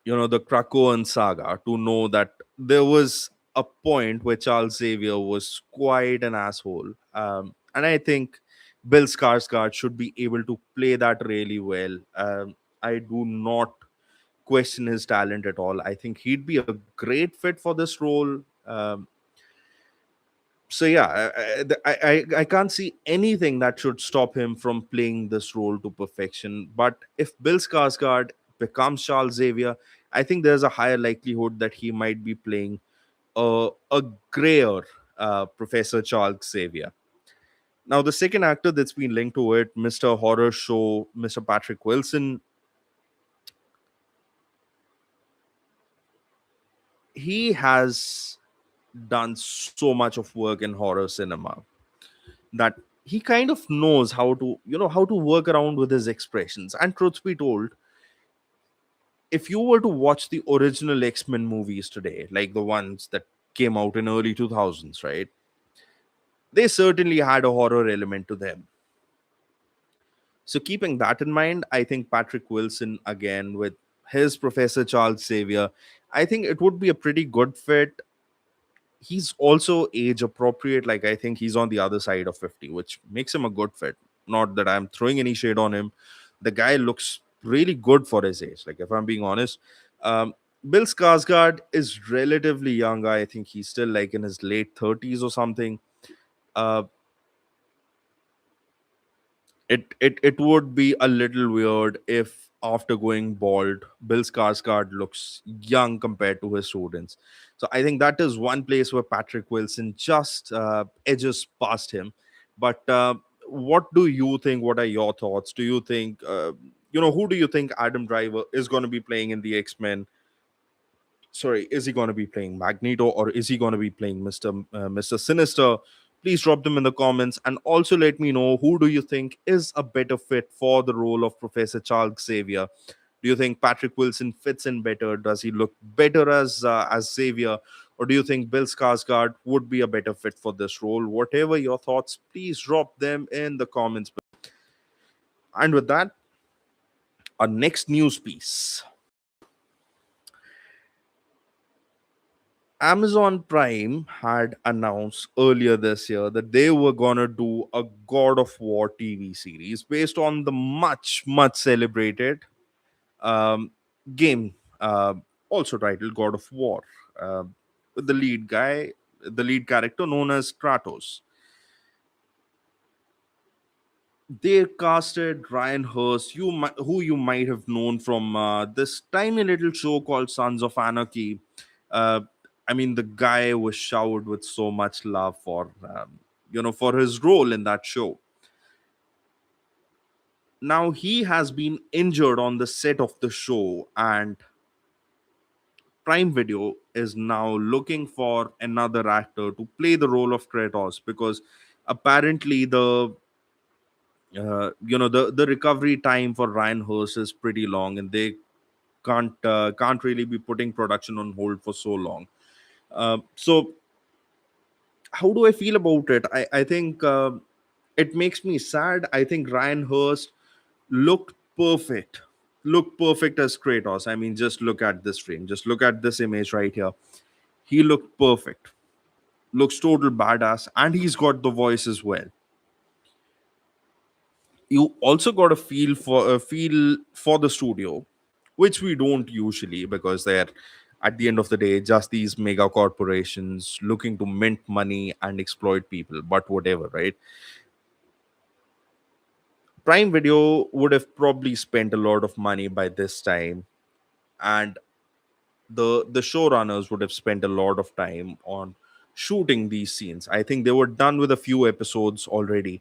the Krakoan saga to know that there was a point where Charles Xavier was quite an asshole. And I think Bill Skarsgård should be able to play that really well. I do not question his talent at all. I think he'd be a great fit for this role. So yeah, I can't see anything that should stop him from playing this role to perfection. But if Bill Skarsgård becomes Charles Xavier, I think there's a higher likelihood that he might be playing a grayer Professor Charles Xavier. Now, the second actor that's been linked to it, Mr. Horror Show, Mr. Patrick Wilson, he has done so much of work in horror cinema that he kind of knows how to work around with his expressions. And truth be told, if you were to watch the original X-Men movies today, like the ones that came out in early 2000s, right, they certainly had a horror element to them. So keeping that in mind, I think Patrick Wilson again with his Professor Charles Xavier, I think it would be a pretty good fit. He's also age appropriate. Like, I think he's on the other side of 50, which makes him a good fit. Not that I'm throwing any shade on him. The guy looks really good for his age, like, if I'm being honest. Bill Skarsgård is relatively young. I think he's still like in his late 30s or something. uh, it would be a little weird if after going bald, Bill Skarsgård looks young compared to his students. So I think that is one place where Patrick Wilson just edges past him. But what do you think? What are your thoughts? Do you think who do you think Adam Driver is going to be playing in the X-Men? Sorry, is he going to be playing Magneto, or is he going to be playing Mr. Sinister? Please drop them in the comments, and also let me know, who do you think is a better fit for the role of Professor Charles Xavier? Do you think Patrick Wilson fits in better? Does he look better as Xavier, or do you think Bill Skarsgård would be a better fit for this role? Whatever your thoughts, please drop them in the comments. And with that, our next news piece. Amazon Prime had announced earlier this year that they were gonna do a God of War TV series based on the much celebrated um, game, also titled God of War, with the lead character known as Kratos. They casted Ryan Hurst, who you might have known from this tiny little show called Sons of Anarchy. Uh, I mean, the guy was showered with so much love for his role in that show. Now he has been injured on the set of the show, and Prime Video is now looking for another actor to play the role of Kratos, because apparently the recovery time for Ryan Hurst is pretty long, and they can't really be putting production on hold for so long. So how do I feel about it? I think it makes me sad. I think Ryan Hurst looked perfect, looked perfect as Kratos. I mean, just look at this frame, just look at this image right here. He looked perfect, looks total badass, and he's got the voice as well. You also got a feel for the studio, which we don't usually, because they're, at the end of the day, just these mega corporations looking to mint money and exploit people. But whatever, right? Prime Video would have probably spent a lot of money by this time, and the showrunners would have spent a lot of time on shooting these scenes. I think they were done with a few episodes already,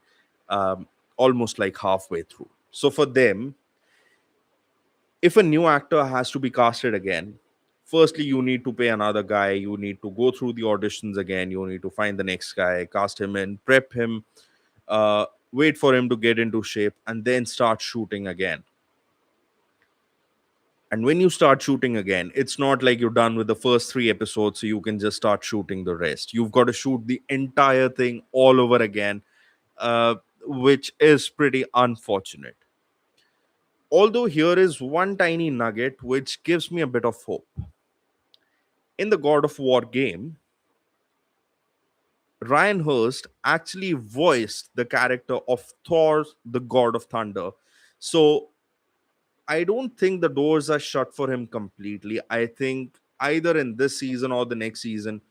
almost like halfway through. So for them, if a new actor has to be casted again, firstly, you need to pay another guy, you need to go through the auditions again, you need to find the next guy, cast him in, prep him. wait for him to get into shape, and then start shooting again. And when you start shooting again, it's not like you're done with the first three episodes, so you can just start shooting the rest. You've got to shoot the entire thing all over again, uh, which is pretty unfortunate. Although, here is one tiny nugget which gives me a bit of hope. In the God of War game, Ryan Hurst actually voiced the character of Thor, the God of Thunder. So I don't think the doors are shut for him completely. I think either in this season or the next season,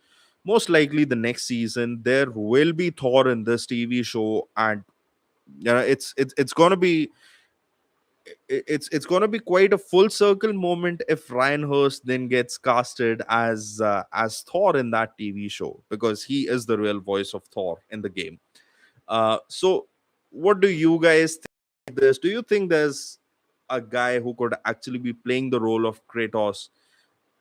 most likely the next season, there will be Thor in this TV show, and it's gonna be it's going to be quite a full circle moment if Ryan Hurst then gets casted as Thor in that TV show, because he is the real voice of Thor in the game. So, what do you guys think of this? Do you think there's a guy who could actually be playing the role of Kratos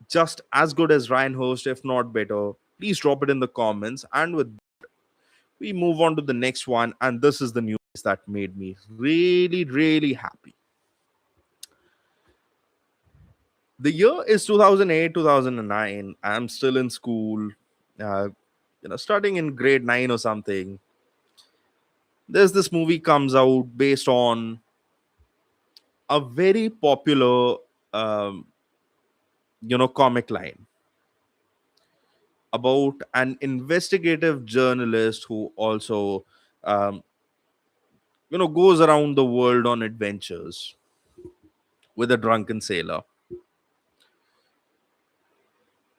just as good as Ryan Hurst, if not better? Please drop it in the comments. And with we move on to the next one, and this is the news that made me really, really happy. The year is 2008, 2009. I'm still in school, uh, starting in grade 9 or something. There's this movie comes out based on a very popular, um, comic line about an investigative journalist who also, um, goes around the world on adventures with a drunken sailor.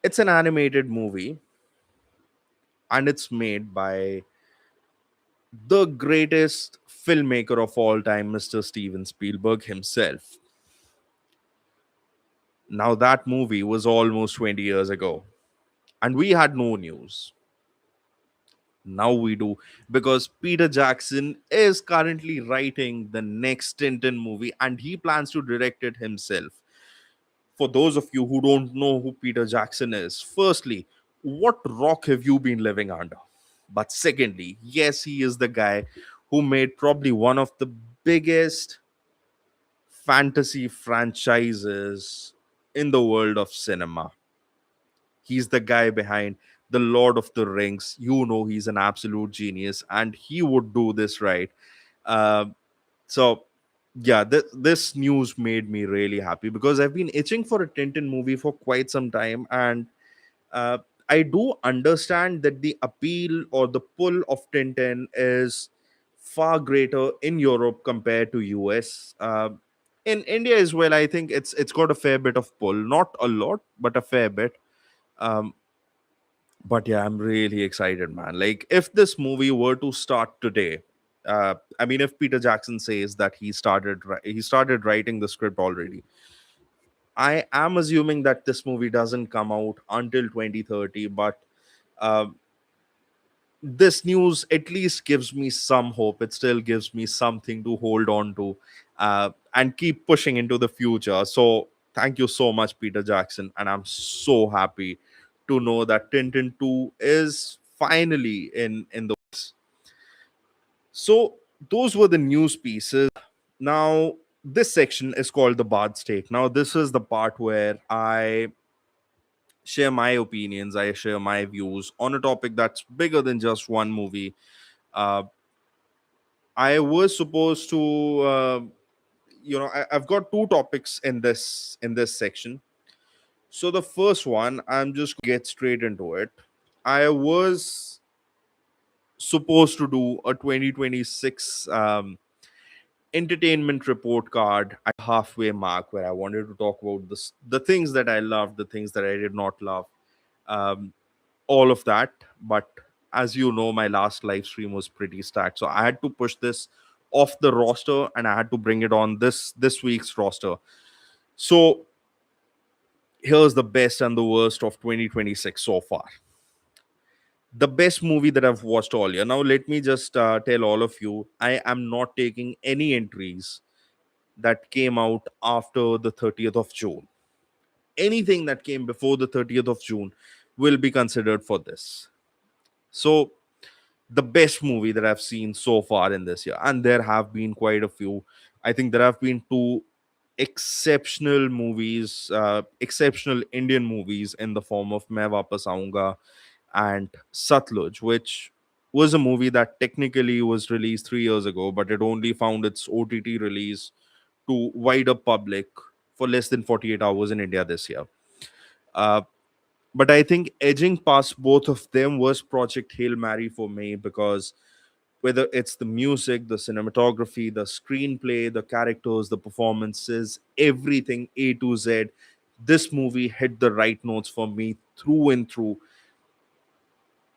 It's an animated movie, and it's made by the greatest filmmaker of all time, Mr. Steven Spielberg himself. Now, that movie was almost 20 years ago, and we had no news. Now we do, because Peter Jackson is currently writing the next Tintin movie, and he plans to direct it himself. For those of you who don't know who Peter Jackson is, firstly, what rock have you been living under? But secondly, yes, he is the guy who made probably one of the biggest fantasy franchises in the world of cinema. He's the guy behind The Lord of the Rings. He's an absolute genius, and he would do this right. Uh, so, yeah, this news made me really happy, because I've been itching for a Tintin movie for quite some time, and uh, I do understand that the appeal or the pull of Tintin is far greater in Europe compared to US. In India as well, I think it's got a fair bit of pull, not a lot, but a fair bit. Um, but yeah, I'm really excited, man. Like, if this movie were to start today, I mean, if Peter Jackson says that he started writing the script already, I am assuming that this movie doesn't come out until 2030, but um, this news at least gives me some hope. It still gives me something to hold on to, and keep pushing into the future. So, thank you so much, Peter Jackson. And I'm so happy to know that Tintin 2 is finally in the works. So, those were the news pieces. Now, this section is called the Bard's Take. Now, this is the part where I share my opinions, I share my views on a topic that's bigger than just one movie. Uh, I was supposed to, I've got two topics in this section. So the first one, I'm just get straight into it. I was supposed to do a 2026 entertainment report card at the halfway mark, where I wanted to talk about the things that I loved, the things that I did not love, um, all of that. But as you know, my last live stream was pretty stacked, so I had to push this off the roster, and I had to bring it on this week's roster. So here's the best and the worst of 2026 so far. The best movie that I've watched all year. Now, let me just tell all of you, I am not taking any entries that came out after the 30th of June. Anything that came before the 30th of June will be considered for this. So, the best movie that I've seen so far in this year, and there have been quite a few. I think there have been two exceptional movies, exceptional Indian movies in the form of Main Vapas Aunga and Satluj, which was a movie that technically was released 3 years ago, but it only found its OTT release to wider public for less than 48 hours in India this year. Uh, but I think edging past both of them was Project Hail Mary for me, because whether it's the music, the cinematography, the screenplay, the characters, the performances, everything A to Z, this movie hit the right notes for me through and through.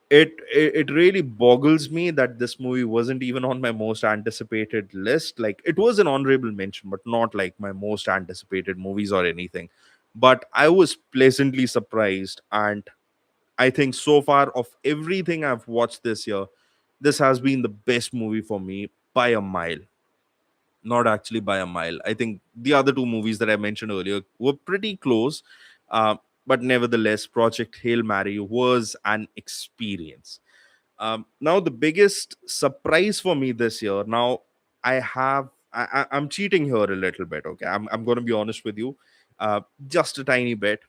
It really boggles me that this movie wasn't even on my most anticipated list. Like, it was an honorable mention, but not like my most anticipated movies or anything. But I was pleasantly surprised, and I think so far of everything I've watched this year, this has been the best movie for me by a mile. Not actually by a mile. I think the other two movies that I mentioned earlier were pretty close, uh, but nevertheless, Project Hail Mary was an experience. Now, the biggest surprise for me this year. Now, I'm cheating here a little bit. Okay, I'm going to be honest with you, just a tiny bit.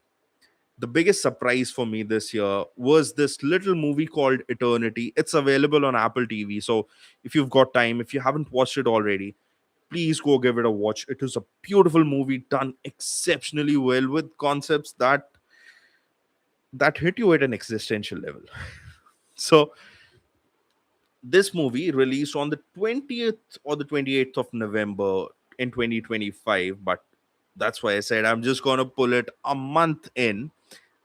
The biggest surprise for me this year was this little movie called Eternity. It's available on Apple TV. So if you've got time, if you haven't watched it already, please go give it a watch. It is a beautiful movie done exceptionally well with concepts that hit you at an existential level. So this movie released on the 20th or the 28th of November in 2025, but that's why I said I'm just going to pull it a month in,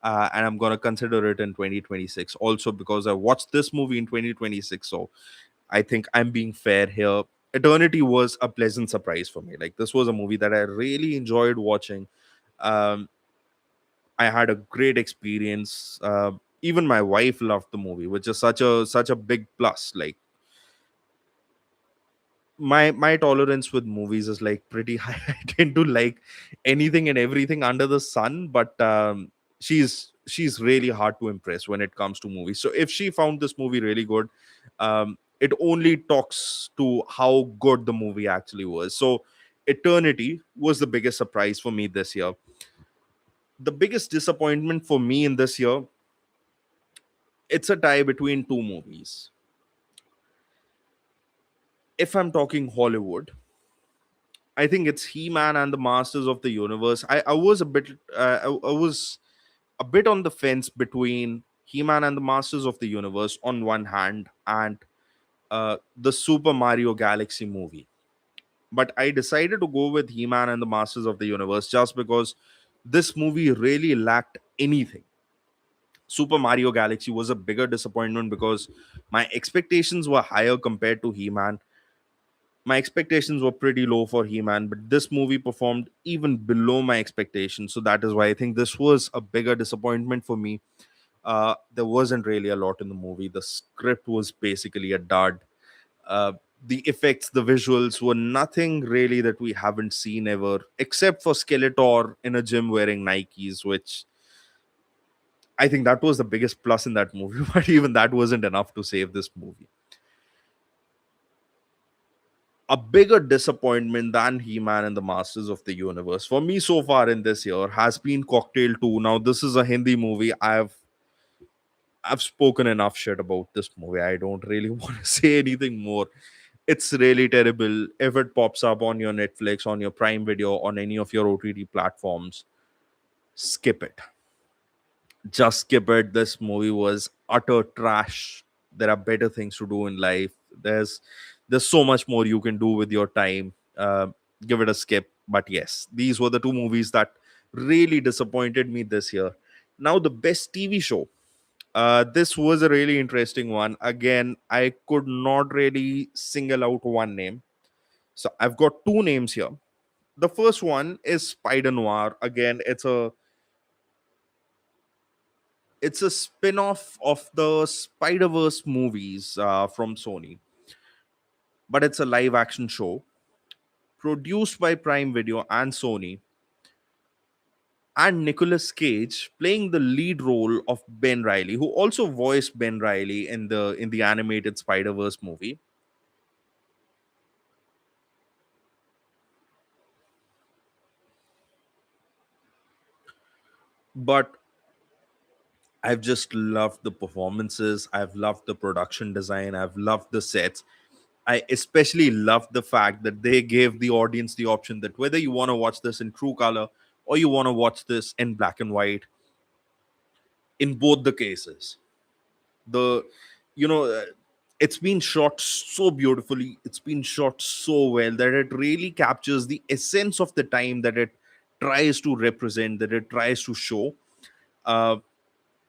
and I'm going to consider it in 2026 also, because I watched this movie in 2026. So I think I'm being fair here. Eternity was a pleasant surprise for me. Like, this was a movie that I really enjoyed watching. um, I had a great experience. Even my wife loved the movie, which is such a big plus. Like, my tolerance with movies is like pretty high. I tend to like anything and everything under the sun, but she's really hard to impress when it comes to movies. So if she found this movie really good, it only talks to how good the movie actually was. So Eternity was the biggest surprise for me this year. The biggest disappointment for me in this year, it's a tie between two movies. If I'm talking Hollywood, I think it's He-Man and the Masters of the Universe. I was a bit I was a bit on the fence between He-Man and the Masters of the Universe on one hand, and the Super Mario Galaxy movie. But I decided to go with He-Man and the Masters of the Universe just because this movie really lacked anything. Super Mario Galaxy was a bigger disappointment because my expectations were higher compared to He-Man. My expectations were pretty low for He-Man, but this movie performed even below my expectations. So that is why I think this was a bigger disappointment for me. There wasn't really a lot in the movie. The script was basically a dud. Uh, the effects, the visuals were nothing really that we haven't seen ever, except for Skeletor in a gym wearing Nikes, which I think that was the biggest plus in that movie. But even that wasn't enough to save this movie. A bigger disappointment than He-Man and the Masters of the Universe for me so far in this year has been Cocktail 2. Now, this is a Hindi movie. I've spoken enough shit about this movie. I don't really want to say anything more. It's really terrible. If it pops up on your Netflix, on your Prime Video, on any of your OTT platforms, skip it. Just skip it. This movie was utter trash. There are better things to do in life. There's so much more you can do with your time. Give it a skip. But yes, these were the two movies that really disappointed me this year. Now, the best TV show. This was a really interesting one. Again, I could not really single out one name. So I've got two names here. The first one is Spider Noir. Again, it's a spin-off of the Spider-Verse movies from Sony, but it's a live action show produced by Prime Video and Sony. and Nicolas Cage playing the lead role of Ben Riley, who also voiced Ben Riley in the animated Spider-Verse movie. But I've just loved the performances. I've loved the production design. I've loved the sets. I especially loved the fact that they gave the audience the option that whether you want to watch this in true color or you want to watch this in black and white, in both the cases, the you know it's been shot so beautifully, it's been shot so well that it really captures the essence of the time that it tries to represent, that it tries to show. Uh,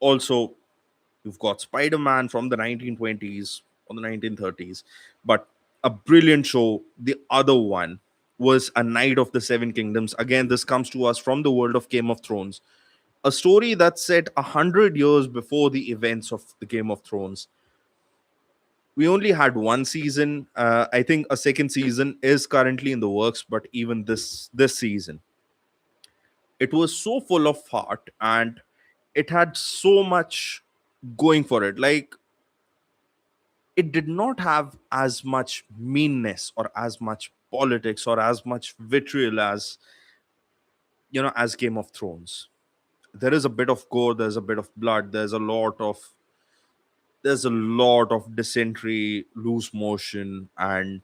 also you've got Spider-Man from the 1920s or the 1930s, but a brilliant show. The other one was A Knight of the Seven Kingdoms. Again, this comes to us from the world of Game of Thrones, a story that's set 100 years before the events of the Game of Thrones. We only had one season. I think a second season is currently in the works, but even this season, it was so full of heart and it had so much going for it. Like, it did not have as much meanness or as much politics or as much vitriol as as Game of Thrones. There is a bit of gore, there's a bit of blood, there's a lot of dysentery, loose motion, and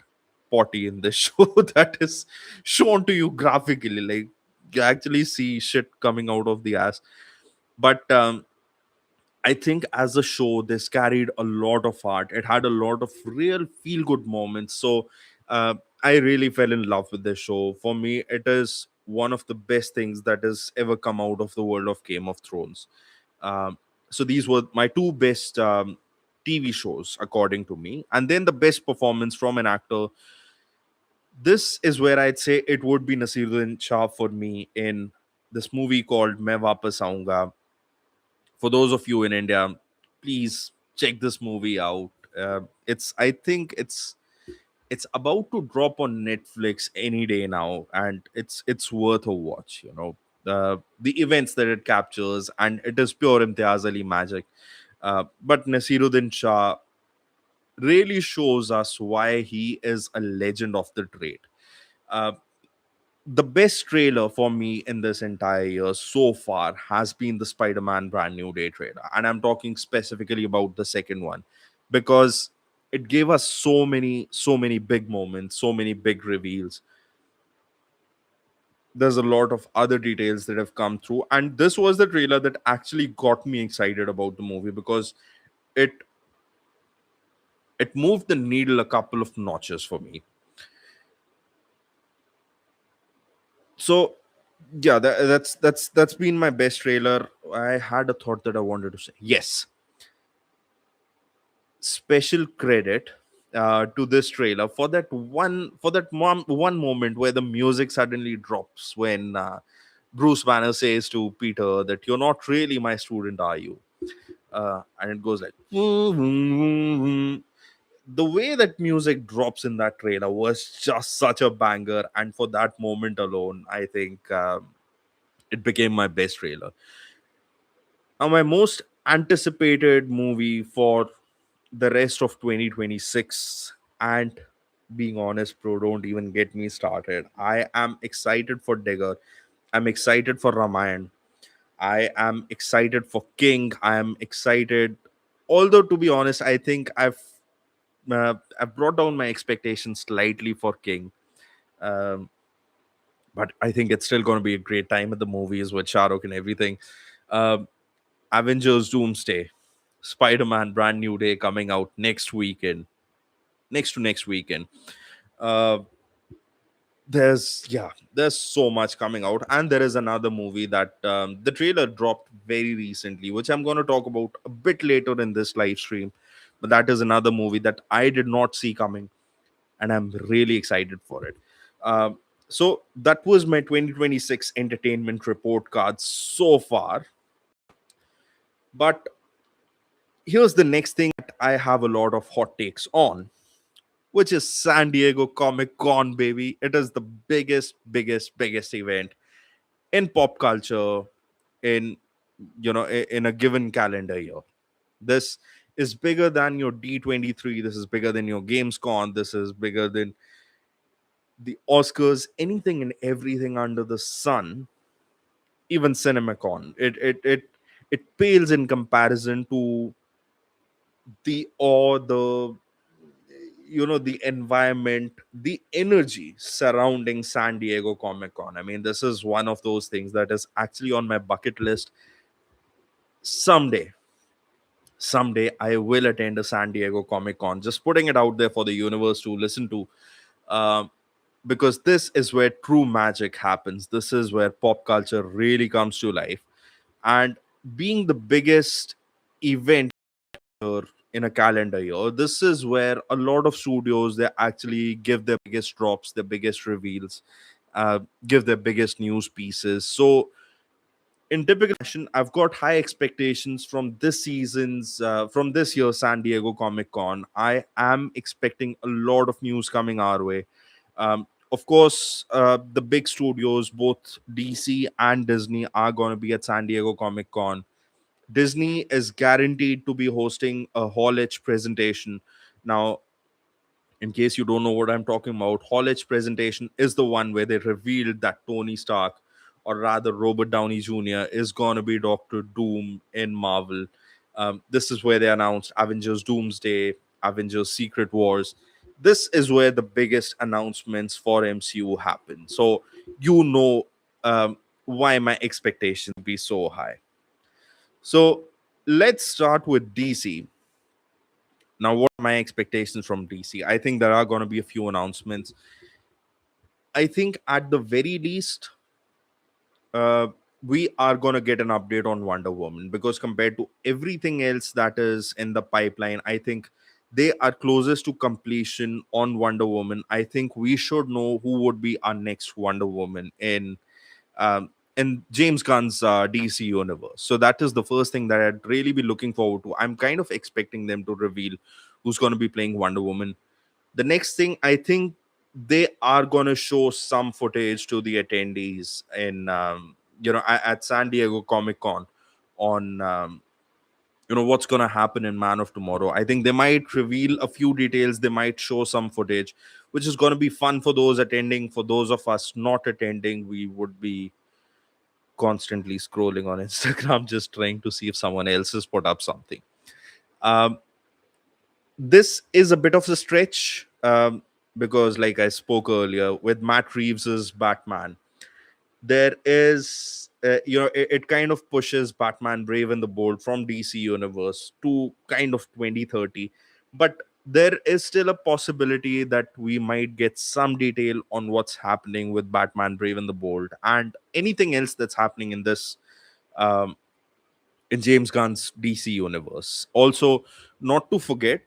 potty in this show that is shown to you graphically. Like, you actually see shit coming out of the ass. But I think as a show, this carried a lot of heart. It had a lot of real feel good moments. So I really fell in love with this show. For me, it is one of the best things that has ever come out of the world of Game of Thrones. So these were my two best TV shows, according to me. And then the best performance from an actor. This is where I'd say it would be Nasiruddin Shah for me in this movie called Main Vapas Aunga. For those of you in India, please check this movie out. I think it's about to drop on Netflix any day now, and it's worth a watch. The events that it captures, and it is pure Imtiaz Ali magic. But Nasiruddin Shah really shows us why he is a legend of the trade. Uh, the best trailer for me in this entire year so far has been the Spider-Man Brand New Day trailer. And I'm talking specifically about the second one because it gave us so many big moments, so many big reveals. There's a lot of other details that have come through. And this was the trailer that actually got me excited about the movie because it it moved the needle a couple of notches for me. So yeah, that's been my best trailer. I had a thought that I wanted to say. Yes, special credit to this trailer for that one moment where the music suddenly drops when Bruce Banner says to Peter that you're not really my student, are you? And it goes like the way that music drops in that trailer was just such a banger, and for that moment alone, I think it became my best trailer. Now, my most anticipated movie for the rest of 2026, and being honest, bro, don't even get me started. I am excited for Digger. I'm excited for Ramayan. I am excited for King. I am excited. Although, to be honest, I think I've brought down my expectations slightly for King. Um, but I think it's still going to be a great time at the movies with Shahrukh and everything. Um, Avengers Doomsday, Spider Man Brand New Day coming out next weekend, next to next weekend. Uh, there's so much coming out, and there is another movie that the trailer dropped very recently, which I'm going to talk about a bit later in this live stream. But that is another movie that I did not see coming, and I'm really excited for it. So that was my 2026 entertainment report card so far. But here's the next thing that I have a lot of hot takes on, which is San Diego Comic Con, baby. It is the biggest event in pop culture, in in a given calendar year. This is bigger than your D23. This is bigger than your Gamescom. This is bigger than the Oscars. Anything and everything under the sun, even CinemaCon. It pales in comparison to the awe, the environment, the energy surrounding San Diego Comic Con. I mean, this is one of those things that is actually on my bucket list. Someday I will attend a San Diego Comic Con. Just putting it out there for the universe to listen to. um, because this is where true magic happens. This is where pop culture really comes to life. And being the biggest event in a calendar year, this is where a lot of studios, they actually give their biggest drops, their biggest reveals, give their biggest news pieces. So in typical fashion, I've got high expectations from this year's San Diego Comic Con. I am expecting a lot of news coming our way. Of course, the big studios, both DC and Disney, are going to be at San Diego Comic Con. Disney is guaranteed to be hosting a Hall H presentation. Now, in case you don't know what I'm talking about, Hall H presentation is the one where they revealed that Tony Stark, or rather Robert Downey Jr., is going to be Doctor Doom in Marvel. This is where they announced Avengers Doomsday, Avengers Secret Wars. This is where the biggest announcements for MCU happen. So, you know why my expectations be so high. So, let's start with DC. Now, what are my expectations from DC? I think there are going to be a few announcements. I think at the very least, uh, we are going to get an update on Wonder Woman, because compared to everything else that is in the pipeline, I think they are closest to completion on Wonder Woman. I think we should know who would be our next Wonder Woman in James Gunn's DC universe. So that is the first thing that I'd really be looking forward to. I'm kind of expecting them to reveal who's going to be playing Wonder Woman. The next thing, I think they are going to show some footage to the attendees in at San Diego Comic Con on what's going to happen in Man of Tomorrow. I think they might reveal a few details, they might show some footage, which is going to be fun for those attending. For those of us not attending, we would be constantly scrolling on Instagram just trying to see if someone else has put up something. um, this is a bit of a stretch, because like I spoke earlier, with Matt Reeves's Batman, there is it kind of pushes Batman Brave and the Bold from DC universe to kind of 2030. But there is still a possibility that we might get some detail on what's happening with Batman Brave and the Bold and anything else that's happening um, in James Gunn's DC universe. Also, not to forget,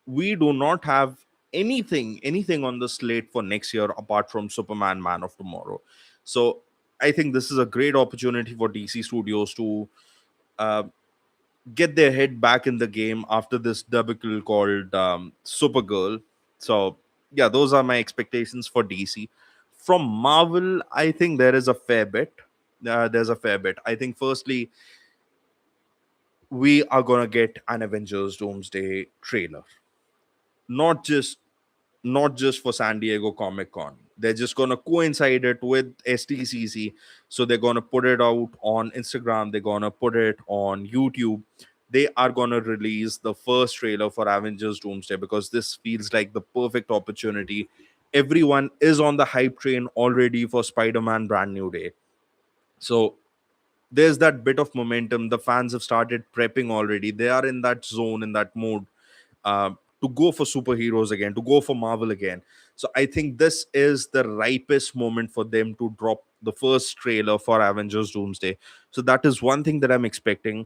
we do not have anything on the slate for next year apart from Superman Man of Tomorrow. So I think this is a great opportunity for DC Studios to uh, get their head back in the game after this debacle called Supergirl. So yeah, those are my expectations for DC. From Marvel, I think there is a fair bit. There's a fair bit. I think firstly, we are gonna get an Avengers Doomsday trailer. Not just for San Diego Comic Con. They're just gonna coincide it with SDCC. So they're gonna put it out on Instagram, they're gonna put it on YouTube. They are gonna release the first trailer for Avengers Doomsday, because this feels like the perfect opportunity. Everyone is on the hype train already for Spider-Man Brand New Day. So there's that bit of momentum. The fans have started prepping already. They are in that zone, in that mode, uh, to go for superheroes again, to go for Marvel again. So I think this is the ripest moment for them to drop the first trailer for Avengers Doomsday. So that is one thing that I'm expecting.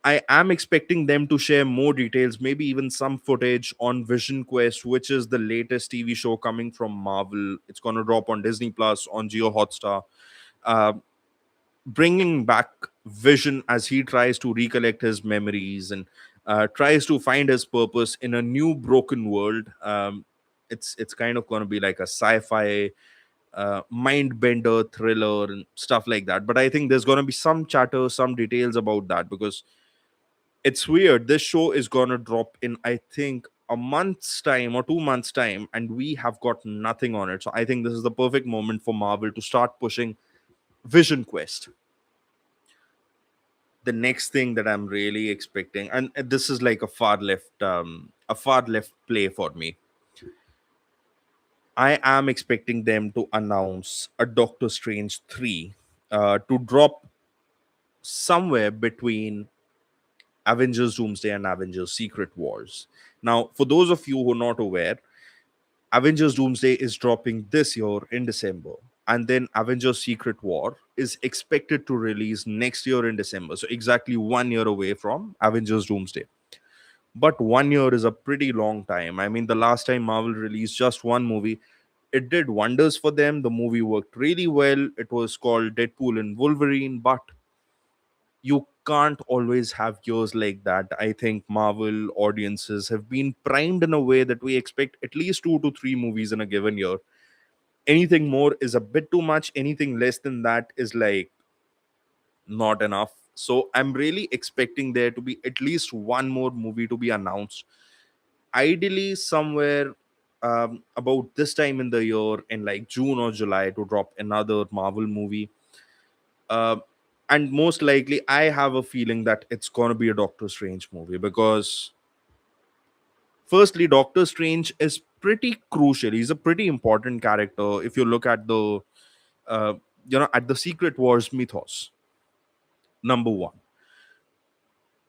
I am expecting them to share more details, maybe even some footage on Vision Quest, which is the latest TV show coming from Marvel. It's going to drop on Disney Plus, on Geo Hotstar. Uh, Bringing back Vision as he tries to recollect his memories and tries to find his purpose in a new broken world. It's kind of going to be like a sci-fi mind bender thriller and stuff like that. But I think there's going to be some chatter, some details about that, because it's weird. This show is going to drop in, I think, a month's time or 2 months' time, and we have got nothing on it. So I think this is the perfect moment for Marvel to start pushing Vision Quest. The next thing that I'm really expecting, and this is like a far left play for me. I am expecting them to announce a Doctor Strange 3 to drop somewhere between Avengers Doomsday and Avengers Secret Wars. Now, for those of you who are not aware, Avengers Doomsday is dropping this year in December, and then Avengers Secret War is expected to release next year in December. So, exactly 1 year away from Avengers Doomsday. But 1 year is a pretty long time. I mean, the last time Marvel released just one movie, it did wonders for them. The movie worked really well. It was called Deadpool and Wolverine, but you can't always have years like that. I think Marvel audiences have been primed in a way that we expect at least 2 to 3 movies in a given year. Anything more is a bit too much. Anything less than that is like not enough. So I'm really expecting there to be at least one more movie to be announced. Ideally, somewhere about this time in the year, in like June or July, to drop another Marvel movie. Uh, and most likely, I have a feeling that it's going to be a Doctor Strange movie, because firstly, Doctor Strange is pretty crucial. He's a pretty important character if you look at uh, at the Secret Wars mythos. Number one.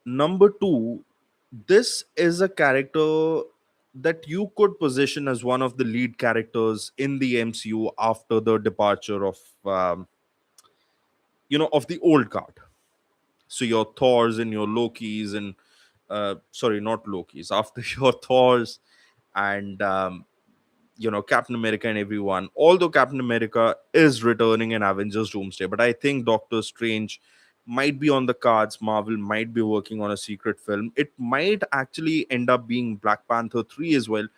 Number two, this is a character that you could position as one of the lead characters in the MCU after the departure of of the old guard. So your Thors and your Lokis and sorry, not Lokis. After your Thors and Captain America and everyone. Although Captain America is returning in Avengers Doomsday, but I think Doctor Strange might be on the cards. Marvel might be working on a secret film. It might actually end up being Black Panther 3 as well.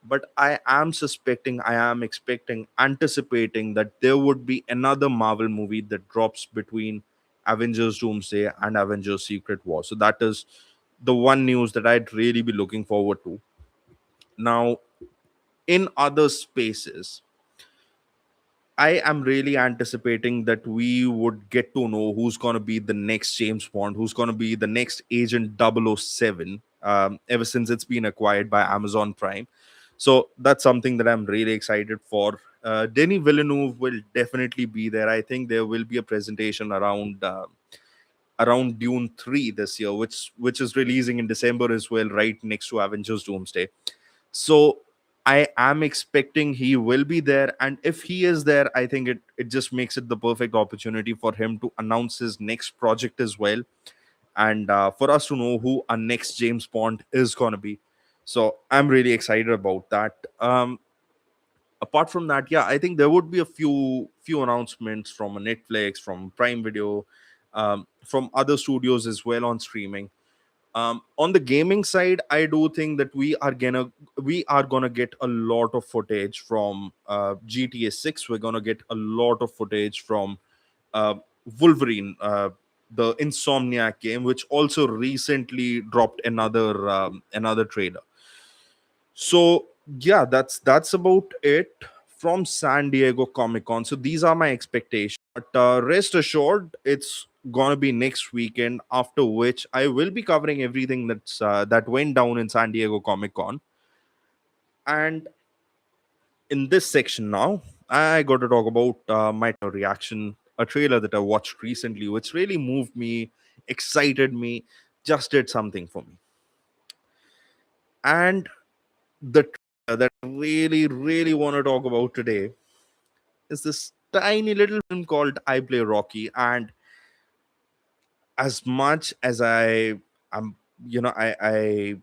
But I am suspecting, I am expecting, anticipating that there would be another Marvel movie that drops between Avengers Doomsday and Avengers Secret War. So that is the one news that I'd really be looking forward to. Now, in other spaces, I am really anticipating that we would get to know who's going to be the next James Bond, who's going to be the next Agent 007, ever since it's been acquired by Amazon Prime. So that's something that I'm really excited for. Denis Villeneuve will definitely be there. I think there will be a presentation around Dune 3 this year, which is releasing in December as well, right next to Avengers Doomsday. So I am expecting he will be there. And if he is there, I think it just makes it the perfect opportunity for him to announce his next project as well. And for us to know who our next James Bond is going to be. So I'm really excited about that. Apart from that, yeah, I think there would be a few announcements from Netflix, from Prime Video, from other studios as well on streaming. On the gaming side, I do think that we are gonna get a lot of footage from GTA 6. We're gonna get a lot of footage from uh, Wolverine, the Insomniac game, which also recently dropped another trailer. So yeah, that's about it from San Diego Comic Con. So these are my expectations. But rest assured, it's gonna be next weekend. After which, I will be covering everything that went down in San Diego Comic Con. And in this section now, I got to talk about my reaction, a trailer that I watched recently, which really moved me, excited me, just did something for me. And the trailer that I really, really want to talk about today is this tiny little film called I Play Rocky. And as much as I'm, you know, I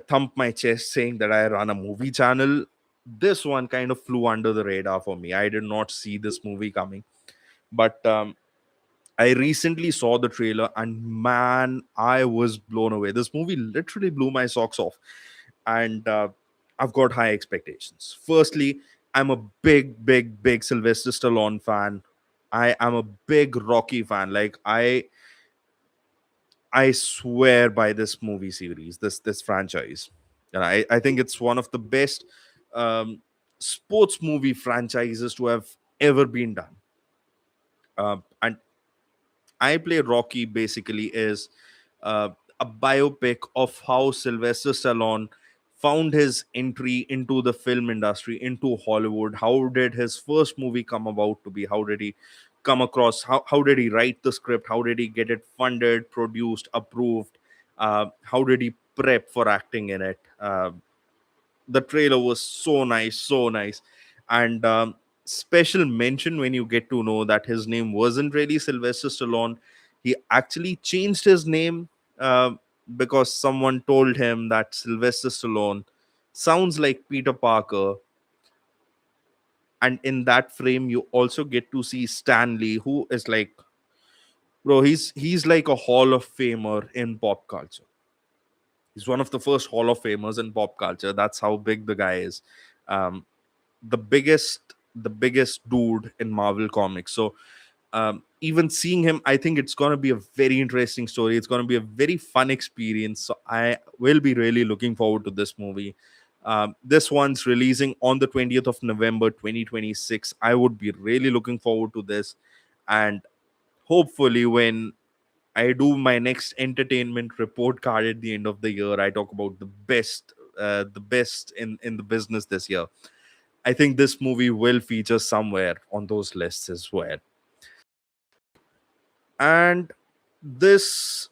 thump my chest saying that I run a movie channel, this one kind of flew under the radar for me. I did not see this movie coming, but I recently saw the trailer, and man, I was blown away. This movie literally blew my socks off, and I've got high expectations. Firstly, I'm a big Sylvester Stallone fan. I am a big Rocky fan. Like I swear by this movie series, this franchise. And I think it's one of the best um, sports movie franchises to have ever been done. And I Play Rocky basically is uh, a biopic of how Sylvester Stallone found his entry into the film industry, into Hollywood. How did his first movie come about to be? How did he come across? How did he write the script? How did he get it funded, produced, approved? How did he prep for acting in it? The trailer was so nice. And special mention when you get to know that his name wasn't really Sylvester Stallone. He actually changed his name uh, because someone told him that Sylvester Stallone sounds like Peter Parker. And in that frame you also get to see Stanley, who is like, bro, he's like a hall of famer in pop culture. He's one of the first hall of famers in pop culture. That's how big the guy is. um, the biggest dude in Marvel comics. So even seeing him, I think it's going to be a very interesting story. It's going to be a very fun experience. So I will be really looking forward to this movie. This one's releasing on the 20th of November 2026. I would be really looking forward to this. And hopefully when I do my next entertainment report card at the end of the year, I talk about the best in the business this year. I think this movie will feature somewhere on those lists as well. And this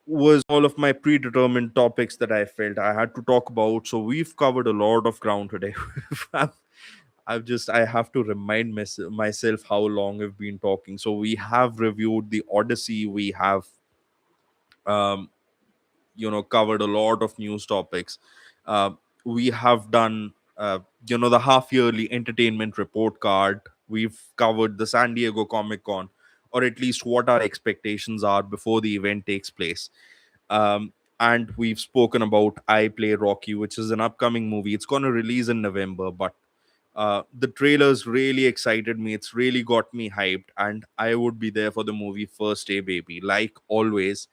was all of my predetermined topics that I felt I had to talk about. So we've covered a lot of ground today. I've I have to remind myself how long we've been talking. So we have reviewed the Odyssey. We have um, covered a lot of news topics. uh, we have done the half yearly entertainment report card. We've covered the San Diego Comic Con, or at least what our expectations are before the event takes place. And we've spoken about I Play Rocky, which is an upcoming movie. It's going to release in November, but the trailers really excited me. It's really got me hyped, and I would be there for the movie first day, baby, like always.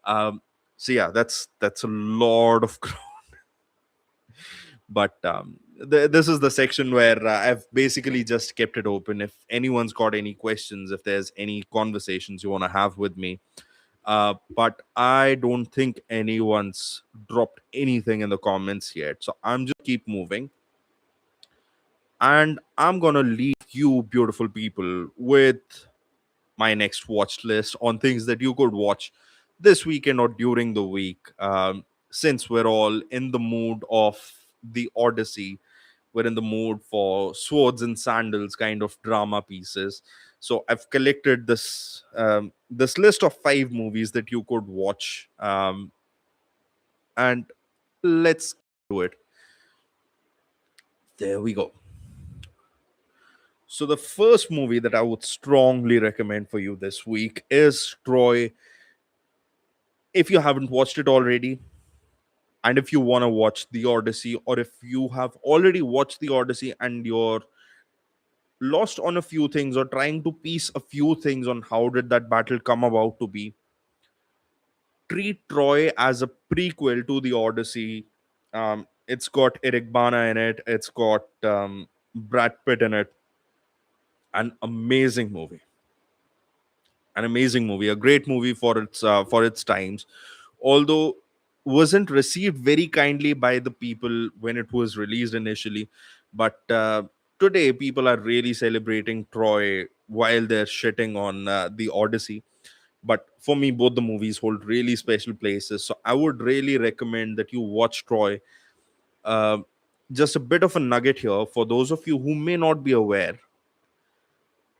um, so yeah, that's a lot of but this is the section where I've basically just kept it open. If anyone's got any questions, if there's any conversations you want to have with me, but I don't think anyone's dropped anything in the comments yet, so I'm just keep moving. And I'm gonna leave you beautiful people with my next watch list on things that you could watch this weekend or during the week. Since we're all in the mood of the Odyssey, we're in the mood for swords and sandals kind of drama pieces. So I've collected this list of 5 movies that you could watch, and let's do it. There we go. So the first movie that I would strongly recommend for you this week is Troy. If you haven't watched it already, and if you want to watch the Odyssey, or if you have already watched the Odyssey and you're lost on a few things or trying to piece a few things on how did that battle come about to be, treat Troy as a prequel to the Odyssey. It's got Eric Bana in it. It's got Brad Pitt in it. An amazing movie. An amazing movie. A great movie for its times. Although wasn't received very kindly by the people when it was released initially, but today people are really celebrating Troy while they're shitting on the Odyssey. But for me, both the movies hold really special places, so I would really recommend that you watch Troy. uh, just a bit of a nugget here for those of you who may not be aware.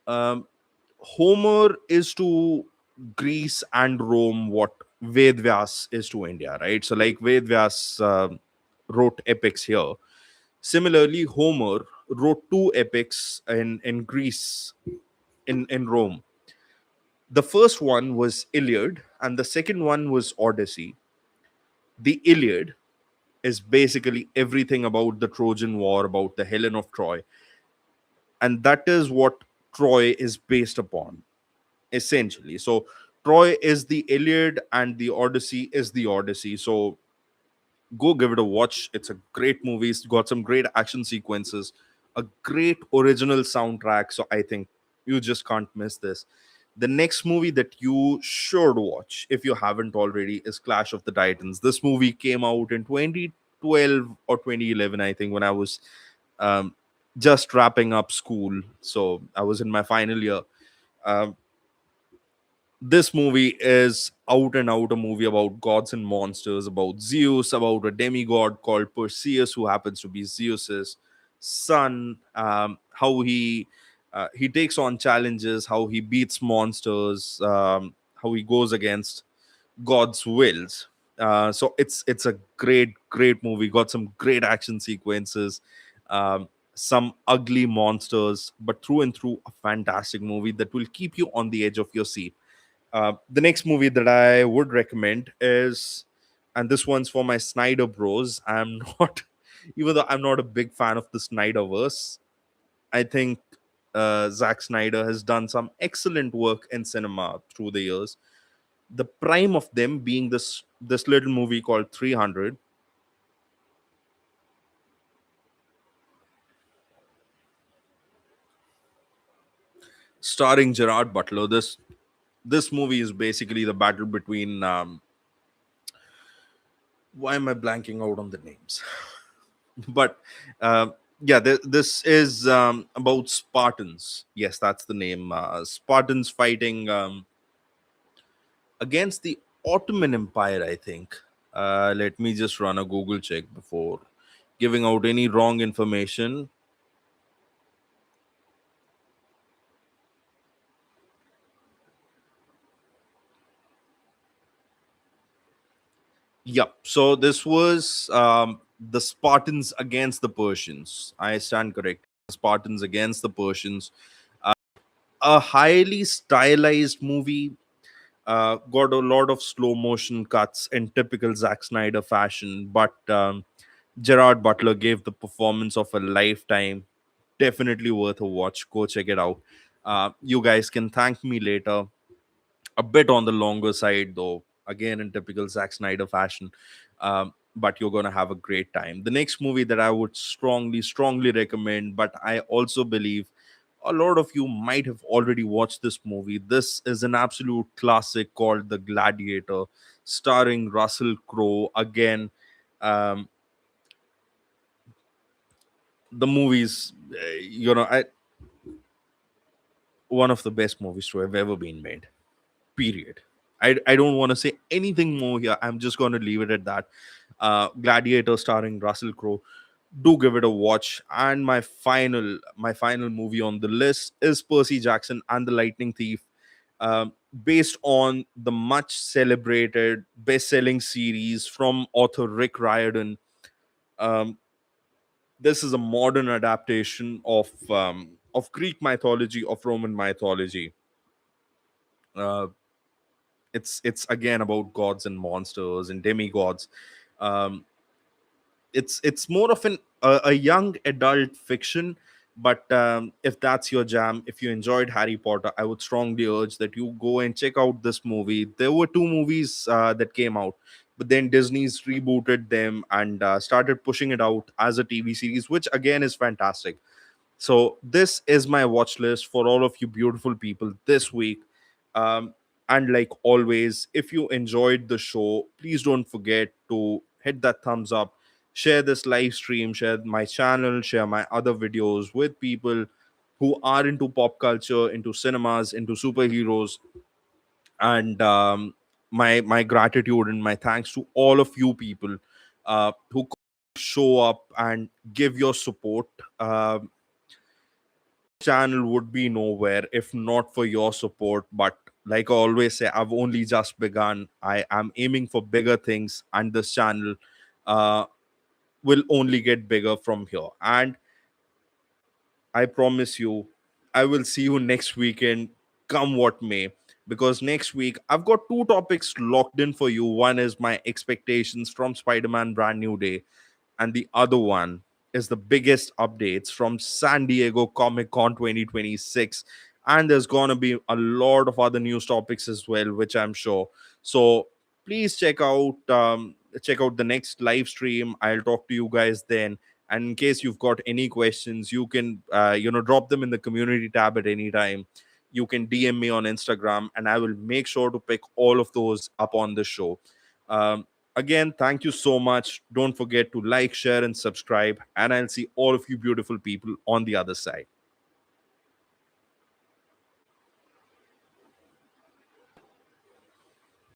um, Homer is to Greece and Rome what Vedvyas is to India, right? So, like Vedvyas wrote epics here. Similarly, Homer wrote 2 epics in Greece, in Rome. The first one was Iliad, and the second one was Odyssey. The Iliad is basically everything about the Trojan War, about the Helen of Troy, and that is what Troy is based upon, essentially. So Troy is the Iliad, and the Odyssey is the Odyssey. So go give it a watch. It's a great movie. It's got some great action sequences, a great original soundtrack. So I think you just can't miss this. The next movie that you should watch, if you haven't already, is Clash of the Titans. This movie came out in 2012 or 2011, I think, when I was um, just wrapping up school. So I was in my final year. Um, this movie is out and out a movie about gods and monsters, about Zeus, about a demigod called Perseus, who happens to be Zeus's son. How he takes on challenges, how he beats monsters, how he goes against God's wills. So it's a great movie. Got some great action sequences, some ugly monsters, but through and through a fantastic movie that will keep you on the edge of your seat. The next movie that I would recommend is, and this one's for my Snyder bros. I'm not, even though I'm not a big fan of the Snyderverse, I think Zack Snyder has done some excellent work in cinema through the years. The prime of them being this little movie called 300, starring Gerard Butler. This movie is basically the battle between why am I blanking out on the names? But yeah, this is about Spartans. Yes, that's the name. Spartans fighting against the Ottoman Empire, I think. Let me just run a Google check before giving out any wrong information. Yep. So this was the Spartans against the Persians. I stand correct. Spartans against the Persians. A highly stylized movie. Got a lot of slow motion cuts in typical Zack Snyder fashion, but Gerard Butler gave the performance of a lifetime. Definitely worth a watch. Go check it out. You guys can thank me later. A bit on the longer side, though, again in typical Zack Snyder fashion. But you're going to have a great time. The next movie that I would strongly recommend, but I also believe a lot of you might have already watched this movie. This is an absolute classic called The Gladiator, starring Russell Crowe. Again, um, the movies, one of the best movies to have ever been made. Period. I don't want to say anything more here. I'm just going to leave it at that. Gladiator starring Russell Crowe. Do give it a watch. And my final movie on the list is Percy Jackson and the Lightning Thief, based on the much celebrated best-selling series from author Rick Riordan. Um, this is a modern adaptation of Greek mythology, of Roman mythology. Uh, it's again about gods and monsters and demigods. Um, it's more of a young adult fiction, but if that's your jam, if you enjoyed Harry Potter, I would strongly urge that you go and check out this movie. There were two movies that came out, but then Disney's rebooted them and started pushing it out as a TV series, which again is fantastic. So this is my watch list for all of you beautiful people this week. And like always, if you enjoyed the show, please don't forget to hit that thumbs up, share this live stream, share my channel, share my other videos with people who are into pop culture, into cinemas, into superheroes. And my gratitude and my thanks to all of you people who show up and give your support. Channel would be nowhere if not for your support. But like I always say, I've only just begun. I am aiming for bigger things, and this channel uh, will only get bigger from here. And I promise you, I will see you next weekend, come what may. because next week I've got two topics locked in for you. One is my expectations from Spider-Man Brand New Day, and the other one is the biggest updates from San Diego Comic Con 2026. And there's going to be a lot of other news topics as well, which I'm sure. So please check out the next live stream. I'll talk to you guys then. And in case you've got any questions, you can drop them in the community tab at any time. You can DM me on Instagram, and I will make sure to pick all of those up on the show. Um, Again, thank you so much. Don't forget to like, share, and subscribe. And I'll see all of you beautiful people on the other side.